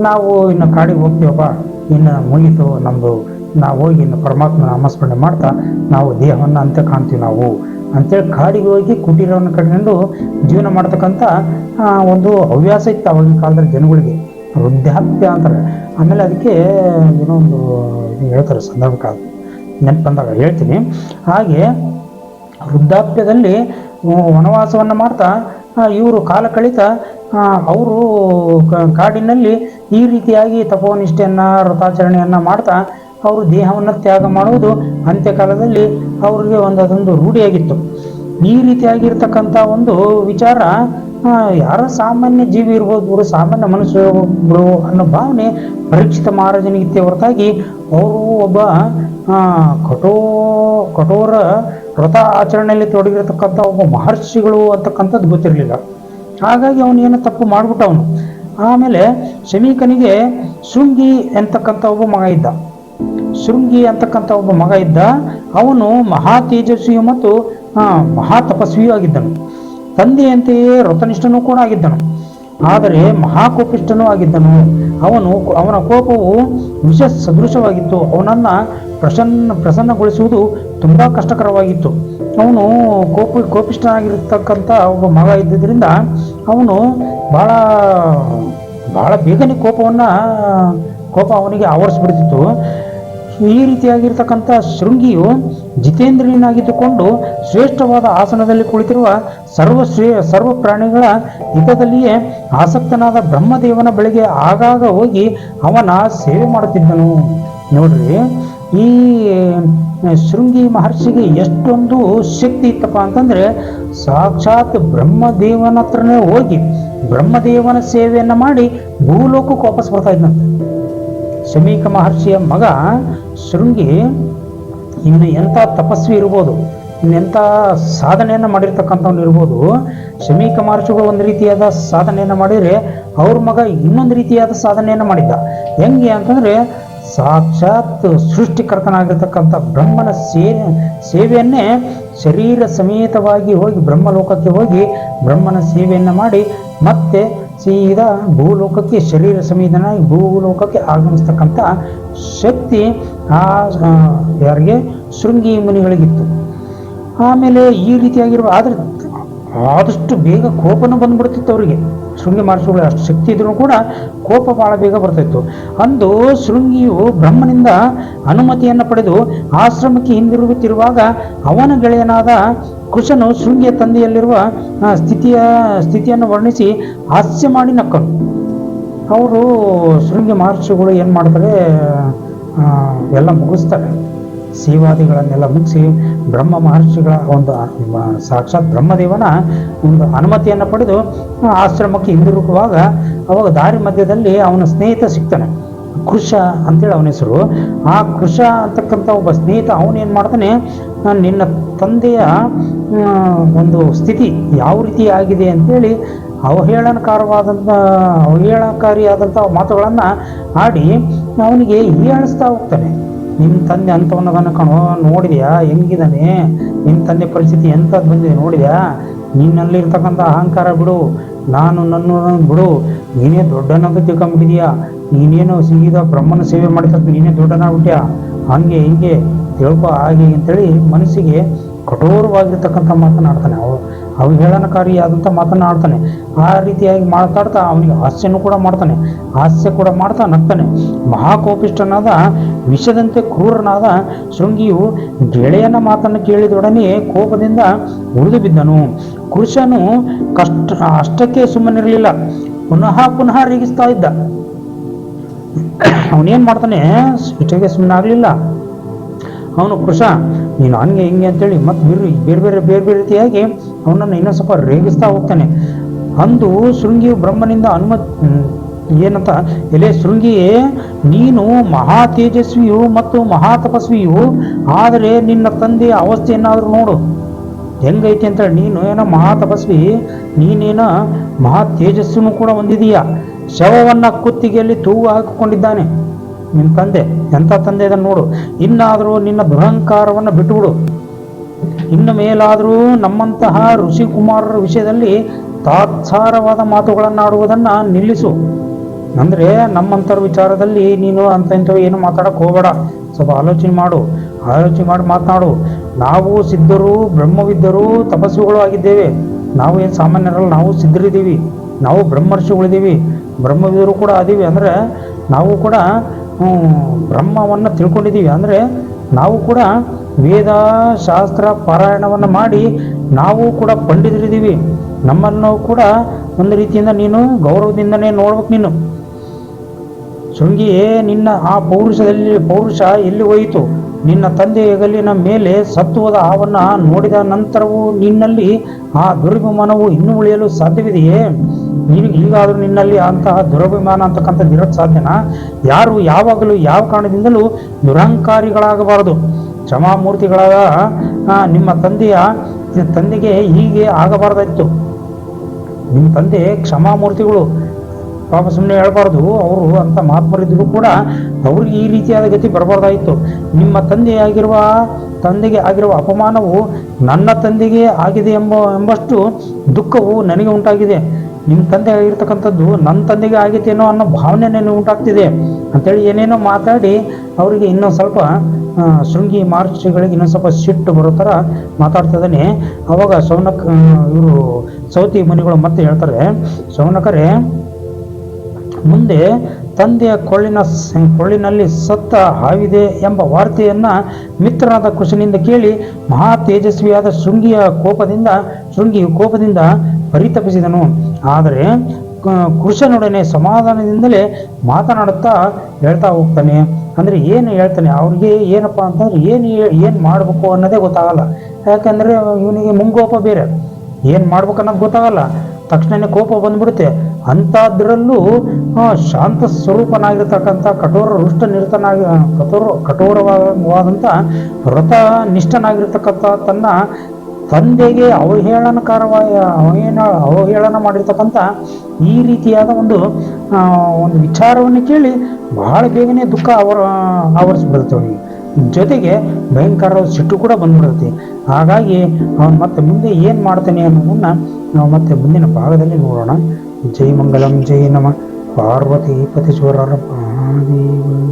ನಾವು ಇನ್ನು ಕಾಡಿಗೆ ಹೋಗ್ತೀವಪ್ಪ, ಇನ್ನು ಮುಗೀತು ನಮ್ಮದು, ನಾವು ಹೋಗಿ ಇನ್ನು ಪರಮಾತ್ಮ ನಾಮಸ್ಮರಣೆ ಮಾಡ್ತಾ ನಾವು ದೇಹವನ್ನು ಅಂತ್ಯ ಕಾಣ್ತೀವಿ ನಾವು ಅಂತೇಳಿ ಕಾಡಿಗೆ ಹೋಗಿ ಕುಟೀರವನ್ನು ಕಟ್ಕೊಂಡು ಜೀವನ ಮಾಡ್ತಕ್ಕಂಥ ಒಂದು ಹವ್ಯಾಸ ಇತ್ತು ಆವಾಗಿನ ಕಾಲದಲ್ಲಿ ಜನಗಳಿಗೆ. ವೃದ್ಧಾಪ್ಯ ಅಂತಾರೆ. ಆಮೇಲೆ ಅದಕ್ಕೆ ಏನೋ ಒಂದು ಇದು ಹೇಳ್ತಾರೆ, ಸಂದರ್ಭ ನೆನಪು ಬಂದಾಗ ಹೇಳ್ತೀನಿ. ಹಾಗೆ ವೃದ್ಧಾಪ್ಯದಲ್ಲಿ ವನವಾಸವನ್ನು ಮಾಡ್ತಾ ಇವರು ಕಾಲ ಕಳೀತಾ ಅವರು ಕಾಡಿನಲ್ಲಿ ಈ ರೀತಿಯಾಗಿ ತಪೋನಿಷ್ಠೆಯನ್ನು ವ್ರತಾಚರಣೆಯನ್ನು ಮಾಡ್ತಾ ಅವರು ದೇಹವನ್ನು ತ್ಯಾಗ ಮಾಡುವುದು ಅಂತ್ಯಕಾಲದಲ್ಲಿ ಅವ್ರಿಗೆ ಅದೊಂದು ರೂಢಿಯಾಗಿತ್ತು. ಈ ರೀತಿಯಾಗಿರ್ತಕ್ಕಂಥ ಒಂದು ವಿಚಾರ ಯಾರ ಸಾಮಾನ್ಯ ಜೀವಿ ಇರ್ಬೋದು, ಸಾಮಾನ್ಯ ಮನುಷ್ಯರು ಅನ್ನೋ ಭಾವನೆ ಪರೀಕ್ಷಿತ ಮಹಾರಾಜನಿಗಿತ್ತೆ ಹೊರತಾಗಿ ಅವರು ಒಬ್ಬ ಕಠೋರ ವ್ರತ ಆಚರಣೆಯಲ್ಲಿ ತೊಡಗಿರತಕ್ಕಂಥ ಒಬ್ಬ ಮಹರ್ಷಿಗಳು ಅಂತಕ್ಕಂಥದ್ದು ಗೊತ್ತಿರಲಿಲ್ಲ. ಹಾಗಾಗಿ ಅವನು ಏನೋ ತಪ್ಪು ಮಾಡ್ಬಿಟ್ಟ ಅವನು. ಆಮೇಲೆ ಶಮೀಕನಿಗೆ ಶೃಂಗಿ ಅಂತಕ್ಕಂಥ ಒಬ್ಬ ಮಗ ಇದ್ದ. ಅವನು ಮಹಾ ತೇಜಸ್ವಿಯು ಮತ್ತು ಮಹಾ ತಪಸ್ವಿಯೂ ಆಗಿದ್ದನು. ತಂದೆಯಂತೆಯೇ ವ್ರತನಿಷ್ಠನೂ ಕೂಡ ಆಗಿದ್ದನು. ಆದರೆ ಮಹಾಕೋಪಿಷ್ಠನೂ ಆಗಿದ್ದನು. ಅವನ ಕೋಪವು ವಿಷ ಸದೃಶವಾಗಿತ್ತು. ಅವನನ್ನು ಪ್ರಸನ್ನಗೊಳಿಸುವುದು ತುಂಬ ಕಷ್ಟಕರವಾಗಿತ್ತು. ಅವನು ಕೋಪಿಷ್ಠನಾಗಿರ್ತಕ್ಕಂಥ ಒಬ್ಬ ಮಗ ಇದ್ದಿದ್ದರಿಂದ ಅವನು ಬಹಳ ಬಹಳ ಬೇಗನೆ ಕೋಪ ಅವನಿಗೆ ಆವರಿಸ್ಬಿಡ್ತಿತ್ತು. ಈ ರೀತಿಯಾಗಿರ್ತಕ್ಕಂಥ ಶೃಂಗಿಯು ಜಿತೇಂದ್ರಿಯನಾಗಿದ್ದುಕೊಂಡು ಶ್ರೇಷ್ಠವಾದ ಆಸನದಲ್ಲಿ ಕುಳಿತಿರುವ ಸರ್ವ ಪ್ರಾಣಿಗಳ ಹಿತದಲ್ಲಿಯೇ ಆಸಕ್ತನಾದ ಬ್ರಹ್ಮದೇವನ ಬಳಿಗೆ ಆಗಾಗ ಹೋಗಿ ಅವನ ಸೇವೆ ಮಾಡುತ್ತಿದ್ದನು. ನೋಡ್ರಿ, ಈ ಶೃಂಗಿ ಮಹರ್ಷಿಗೆ ಎಷ್ಟೊಂದು ಶಕ್ತಿ ಇತ್ತಪ್ಪ ಅಂತಂದ್ರೆ, ಸಾಕ್ಷಾತ್ ಬ್ರಹ್ಮದೇವನ ಹತ್ರನೇ ಹೋಗಿ ಬ್ರಹ್ಮದೇವನ ಸೇವೆಯನ್ನು ಮಾಡಿ ಭೂಲೋಕಕ್ಕೆ ವಾಪಸ್ ಬರ್ತಾ ಇದ್ದಂತೆ. ಶಮೀಕ ಮಹರ್ಷಿಯ ಮಗ ಶೃಂಗಿ ಇವನು ಎಂಥ ತಪಸ್ವಿ ಇರ್ಬೋದು, ಇನ್ನೆಂಥ ಸಾಧನೆಯನ್ನು ಮಾಡಿರ್ತಕ್ಕಂಥವ್ನು ಇರ್ಬೋದು. ಶಮೀಕ ಮಹರ್ಷಿಗಳು ಒಂದು ರೀತಿಯಾದ ಸಾಧನೆಯನ್ನು ಮಾಡಿದರೆ ಅವ್ರ ಮಗ ಇನ್ನೊಂದು ರೀತಿಯಾದ ಸಾಧನೆಯನ್ನು ಮಾಡಿದ್ದ. ಹೆಂಗೆ ಅಂತಂದರೆ, ಸಾಕ್ಷಾತ್ ಸೃಷ್ಟಿಕರ್ತನಾಗಿರ್ತಕ್ಕಂಥ ಬ್ರಹ್ಮನ ಸೇವೆಯನ್ನೇ ಶರೀರ ಸಮೇತವಾಗಿ ಹೋಗಿ ಬ್ರಹ್ಮಲೋಕಕ್ಕೆ ಹೋಗಿ ಬ್ರಹ್ಮನ ಸೇವೆಯನ್ನು ಮಾಡಿ ಮತ್ತೆ ಸೀದಾ ಭೂಲೋಕಕ್ಕೆ ಶರೀರ ಸಮೇತನಾಗಿ ಭೂಲೋಕಕ್ಕೆ ಆಗಮಿಸ್ತಕ್ಕಂಥ ಶಕ್ತಿ ಯಾರಿಗೆ? ಶೃಂಗಿ ಮುನಿಗಳಿಗಿತ್ತು. ಆಮೇಲೆ ಈ ರೀತಿಯಾಗಿರುವ ಆದರೆ ಆದಷ್ಟು ಬೇಗ ಕೋಪನೂ ಬಂದ್ಬಿಡ್ತಿತ್ತು ಅವರಿಗೆ. ಶೃಂಗಿ ಮಹರ್ಷಿಗಳು ಅಷ್ಟು ಶಕ್ತಿ ಇದ್ರೂ ಕೂಡ ಕೋಪ ಬಹಳ ಬೇಗ ಬರ್ತಾಯಿತ್ತು. ಅಂದು ಶೃಂಗಿಯು ಬ್ರಹ್ಮನಿಂದ ಅನುಮತಿಯನ್ನು ಪಡೆದು ಆಶ್ರಮಕ್ಕೆ ಹಿಂದಿರುಗುತ್ತಿರುವಾಗ ಅವನ ಗೆಳೆಯನಾದ ಕೃಷನು ಶೃಂಗಿಯ ತಂದೆಯಲ್ಲಿರುವ ಸ್ಥಿತಿಯನ್ನು ವರ್ಣಿಸಿ ಹಾಸ್ಯ ಮಾಡಿ ನಕ್ಕನು. ಅವರು ಶೃಂಗಿ ಮಹರ್ಷಿಗಳು ಏನು ಮಾಡ್ತಾರೆ, ಎಲ್ಲ ಮುಗಿಸ್ತಾರೆ. ಸೇವಾದಿಗಳನ್ನೆಲ್ಲ ಮುಗಿಸಿ ಬ್ರಹ್ಮ ಮಹರ್ಷಿಗಳ ಒಂದು ಸಾಕ್ಷಾತ್ ಬ್ರಹ್ಮದೇವನ ಒಂದು ಅನುಮತಿಯನ್ನು ಪಡೆದು ಆಶ್ರಮಕ್ಕೆ ಹಿಂದಿರುಗುವಾಗ ಅವಾಗ ದಾರಿ ಮಧ್ಯದಲ್ಲಿ ಅವನ ಸ್ನೇಹಿತ ಸಿಗ್ತಾನೆ, ಕೃಷ ಅಂತೇಳಿ ಅವನ ಹೆಸರು. ಆ ಕೃಷ ಅಂತಕ್ಕಂಥ ಒಬ್ಬ ಸ್ನೇಹಿತ ಅವನೇನು ಮಾಡ್ತಾನೆ, ನಿನ್ನ ತಂದೆಯ ಒಂದು ಸ್ಥಿತಿ ಯಾವ ರೀತಿ ಆಗಿದೆ ಅಂತೇಳಿ ಅವಹೇಳನಕಾರಿಯಾದಂಥ ಮಾತುಗಳನ್ನು ಆಡಿ ಅವನಿಗೆ ಹೀಯಾಳಿಸ್ತಾ ಹೋಗ್ತಾನೆ. ನಿಮ್ಮ ತಂದೆ ಅಂಥವನ್ನದನ್ನು ನೋಡಿದ್ಯಾ, ಹೆಂಗಿದ್ದಾನೆ, ನಿಮ್ಮ ತಂದೆ ಪರಿಸ್ಥಿತಿ ಎಂಥದ್ದು ಬಂದಿದೆ ನೋಡಿದ್ಯಾ, ನಿನ್ನಲ್ಲಿರ್ತಕ್ಕಂಥ ಅಹಂಕಾರ ಬಿಡು, ನನ್ನನ್ನು ಬಿಡು, ನೀನೇ ದೊಡ್ಡನಂತ ತಿಳ್ಕೊಂಬಿಟ್ಟಿದ್ಯಾ, ನೀನೇನು ಸೀದಾ ಬ್ರಹ್ಮನ ಸೇವೆ ಮಾಡಿದ ನೀನೇ ದೊಡ್ಡನಾಗ್ಬಿಟ್ಯಾ, ಹಂಗೆ ಹಿಂಗೆ ತಿಳ್ಕೊ ಹಾಗೆ ಅಂತೇಳಿ ಮನಸ್ಸಿಗೆ ಕಠೋರವಾಗಿರ್ತಕ್ಕಂಥ ಮಾತನಾಡ್ತಾನೆ. ಅವಹೇಳನಕಾರಿಯಾದಂಥ ಮಾತನಾಡ್ತಾನೆ. ಆ ರೀತಿಯಾಗಿ ಮಾತಾಡ್ತಾ ಅವನಿಗೆ ಹಾಸ್ಯನೂ ಕೂಡ ಮಾಡ್ತಾನೆ, ಹಾಸ್ಯ ಕೂಡ ಮಾಡ್ತಾ ನಗ್ತಾನೆ. ಮಹಾಕೋಪಿಷ್ಠನಾದ ವಿಷದಂತೆ ಕ್ರೂರನಾದ ಶೃಂಗಿಯು ಗೆಳೆಯನ ಮಾತನ್ನು ಕೇಳಿದೊಡನೆ ಕೋಪದಿಂದ ಉಳಿದು ಬಿದ್ದನು. ಕೃಷನು ಅಷ್ಟಕ್ಕೆ ಸುಮ್ಮನಿರಲಿಲ್ಲ, ಪುನಃ ರೇಗಿಸ್ತಾ ಇದ್ದ. ಅವನೇನು ಮಾಡ್ತಾನೆ, ಇಷ್ಟಕ್ಕೆ ಸುಮ್ಮನೆ ಆಗಲಿಲ್ಲ ಅವನು. ಕೃಷ ನೀನು ಹಂಗೆ ಹಿಂಗೆ ಅಂತೇಳಿ ಮತ್ತೆ ಬೇರೆ ರೀತಿಯಾಗಿ ಅವನನ್ನು ಇನ್ನೂ ಸ್ವಲ್ಪ ರೇಗಿಸ್ತಾ ಹೋಗ್ತಾನೆ. ಅಂದು ಶೃಂಗಿಯು ಬ್ರಹ್ಮನಿಂದ ಏನಂತ, ಎಲೆ ಶೃಂಗಿಯೇ, ನೀನು ಮಹಾ ತೇಜಸ್ವಿಯು ಮತ್ತು ಮಹಾ ತಪಸ್ವಿಯು, ಆದರೆ ನಿನ್ನ ತಂದೆಯ ಅವಸ್ಥೆಯನ್ನಾದರೂ ನೋಡು ಹೆಂಗೈತಿ ಅಂತೇಳಿ. ನೀನು ಏನೋ ಮಹಾ ತಪಸ್ವಿ, ನೀನೇನೋ ಮಹಾ ತೇಜಸ್ಸನ್ನು ಕೂಡ ಹೊಂದಿದೀಯ. ಶವವನ್ನು ಕುತ್ತಿಗೆಯಲ್ಲಿ ತೂಗು ಹಾಕಿಕೊಂಡಿದ್ದಾನೆ ನಿನ್ನ ತಂದೆ. ಎಂಥ ತಂದೆ ಇದನ್ನು ನೋಡು. ಇನ್ನಾದರೂ ನಿನ್ನ ದುರಹಂಕಾರವನ್ನು ಬಿಟ್ಟುಬಿಡು. ಇನ್ನು ಮೇಲಾದರೂ ನಮ್ಮಂತಹ ಋಷಿಕುಮಾರರ ವಿಷಯದಲ್ಲಿ ತಾತ್ಸಾರವಾದ ಮಾತುಗಳನ್ನಾಡುವುದನ್ನು ನಿಲ್ಲಿಸು. ಅಂದರೆ ನಮ್ಮಂಥವ್ರ ವಿಚಾರದಲ್ಲಿ ನೀನು ಇಂಥವು ಏನು ಮಾತಾಡೋಕೆ ಹೋಗಬೇಡ. ಸ್ವಲ್ಪ ಆಲೋಚನೆ ಮಾಡಿ ಮಾತನಾಡು. ನಾವು ಸಿದ್ಧರು, ಬ್ರಹ್ಮವಿದ್ದರು, ತಪಸ್ವಿಗಳು ಆಗಿದ್ದೇವೆ. ನಾವು ಏನು ಸಾಮಾನ್ಯರಲ್ಲ, ನಾವು ಸಿದ್ಧರಿದ್ದೀವಿ, ನಾವು ಬ್ರಹ್ಮರ್ಷಿಗಳಿದ್ದೀವಿ, ಬ್ರಹ್ಮವಿದರು ಕೂಡ ಅದೀವಿ. ಅಂದರೆ ನಾವು ಕೂಡ ಬ್ರಹ್ಮವನ್ನು ತಿಳ್ಕೊಂಡಿದ್ದೀವಿ. ಅಂದರೆ ನಾವು ಕೂಡ ವೇದ ಶಾಸ್ತ್ರ ಪಾರಾಯಣವನ್ನು ಮಾಡಿ ನಾವು ಕೂಡ ಪಂಡಿತರಿದ್ದೀವಿ. ನಮ್ಮನ್ನು ಕೂಡ ಒಂದು ರೀತಿಯಿಂದ ನೀನು ಗೌರವದಿಂದನೇ ನೋಡ್ಬೇಕು. ನೀನು ಶೃಂಗಿಯೇ, ನಿನ್ನ ಆ ಪೌರುಷ ಎಲ್ಲಿ ಹೋಯಿತು? ನಿನ್ನ ತಂದೆ ಹೆಗಲಿನ ಮೇಲೆ ಸತ್ತುವದ ಹಾವನ್ನು ನೋಡಿದ ನಂತರವೂ ನಿನ್ನಲ್ಲಿ ಆ ದುರಭಿಮಾನವು ಇನ್ನೂ ಉಳಿಯಲು ಸಾಧ್ಯವಿದೆಯೇ? ಈಗಾದರೂ ನಿನ್ನಲ್ಲಿ ಅಂತಹ ದುರಭಿಮಾನ ಅಂತಕ್ಕಂಥದ್ದು ಇರೋಕ್ಕೆ ಸಾಧ್ಯನಾ? ಯಾರು ಯಾವಾಗಲೂ ಯಾವ ಕಾರಣದಿಂದಲೂ ದುರಹಂಕಾರಿಗಳಾಗಬಾರದು. ಕ್ಷಮಾಮೂರ್ತಿಗಳಾದ ನಿಮ್ಮ ತಂದೆಗೆ ಹೀಗೆ ಆಗಬಾರ್ದಾಯಿತು. ನಿಮ್ಮ ತಂದೆ ಕ್ಷಮಾಮೂರ್ತಿಗಳು, ಪಾಪ ಸುಮ್ಮನೆ ಹೇಳ್ಬಾರ್ದು, ಅವರು ಅಂತ ಮಹಾತ್ಮರಿದ್ರು ಕೂಡ ಅವ್ರಿಗೆ ಈ ರೀತಿಯಾದ ಗತಿ ಬರಬಾರ್ದಾಯಿತು. ನಿಮ್ಮ ತಂದೆಗೆ ಆಗಿರುವ ಅಪಮಾನವು ನನ್ನ ತಂದೆಗೆ ಆಗಿದೆ ಎಂಬಷ್ಟು ದುಃಖವು ನನಗೆ ಉಂಟಾಗಿದೆ. ನಿಮ್ಮ ತಂದೆ ಆಗಿರ್ತಕ್ಕಂಥದ್ದು ನನ್ನ ತಂದೆಗೆ ಆಗೈತೇನೋ ಅನ್ನೋ ಭಾವನೆ ನನಗೆ ಉಂಟಾಗ್ತಿದೆ ಅಂತೇಳಿ ಏನೇನೋ ಮಾತಾಡಿ ಅವರಿಗೆ ಇನ್ನೊಂದು ಸ್ವಲ್ಪ ಶೃಂಗಿ ಮಹರ್ಷಿಗಳಿಗೆ ಇನ್ನೊಂದು ಸ್ವಲ್ಪ ಸಿಟ್ಟು ಬರೋ ಥರ ಮಾತಾಡ್ತಿದ್ದಾನೆ. ಅವಾಗ ಇವರು ಸೌತಿ ಮುನಿಗಳು ಮತ್ತೆ ಹೇಳ್ತಾರೆ, ಶೌನಕರೇ, ಮುಂದೆ ತಂದೆಯ ಕೊಳ್ಳಿನಲ್ಲಿ ಸತ್ತ ಹಾವಿದೆ ಎಂಬ ವಾರ್ತೆಯನ್ನ ಮಿತ್ರನಾದ ಕೃಷ್ಣನಿಂದ ಕೇಳಿ ಮಹಾ ತೇಜಸ್ವಿಯಾದ ಶೃಂಗಿಯು ಕೋಪದಿಂದ ಪರಿತಪಿಸಿದನು. ಆದರೆ ಕೃಷ್ಣನೊಡನೆ ಸಮಾಧಾನದಿಂದಲೇ ಮಾತನಾಡುತ್ತಾ ಹೇಳ್ತಾ ಹೋಗ್ತಾನೆ. ಅಂದ್ರೆ ಏನು ಹೇಳ್ತಾನೆ, ಅವ್ರಿಗೆ ಏನಪ್ಪಾ ಅಂತಂದ್ರೆ ಏನು ಮಾಡಬೇಕು ಅನ್ನೋದೇ ಗೊತ್ತಾಗಲ್ಲ. ಯಾಕಂದ್ರೆ ಇವನಿಗೆ ಮುಂಗೋಪ ಬೇರೆ, ಏನು ಮಾಡ್ಬೇಕನ್ನೋದು ಗೊತ್ತಾಗಲ್ಲ. ತಕ್ಷಣನೇ ಕೋಪ ಬಂದ್ಬಿಡುತ್ತೆ. ಅಂಥದ್ರಲ್ಲೂ ಶಾಂತ ಸ್ವರೂಪನಾಗಿರ್ತಕ್ಕಂಥ ಕಠೋರವಾದಂಥ ವ್ರತ ನಿಷ್ಠನಾಗಿರ್ತಕ್ಕಂಥ ತನ್ನ ತಂದೆಗೆ ಅವಹೇಳನ ಮಾಡಿರ್ತಕ್ಕಂಥ ಈ ರೀತಿಯಾದ ಒಂದು ವಿಚಾರವನ್ನು ಕೇಳಿ ಬಹಳ ಬೇಗನೆ ದುಃಖ ಆವರಿಸ್ಬಿಡುತ್ತೆ ಅವನಿಗೆ. ಜೊತೆಗೆ ಭಯಂಕರ ಸಿಟ್ಟು ಕೂಡ ಬಂದ್ಬಿಡುತ್ತೆ. ಹಾಗಾಗಿ ಅವನು ಮತ್ತೆ ಮುಂದೆ ಏನು ಮಾಡ್ತಾನೆ ಅನ್ನೋದನ್ನ ನಾವು ಮತ್ತೆ ಮುಂದಿನ ಭಾಗದಲ್ಲಿ ನೋಡೋಣ. ಜೈ ಮಂಗಲಂ, ಜೈ ನಮ ಪಾರ್ವತಿ ಪತಿಶ್ವರರ ಮಹಾದೇವ.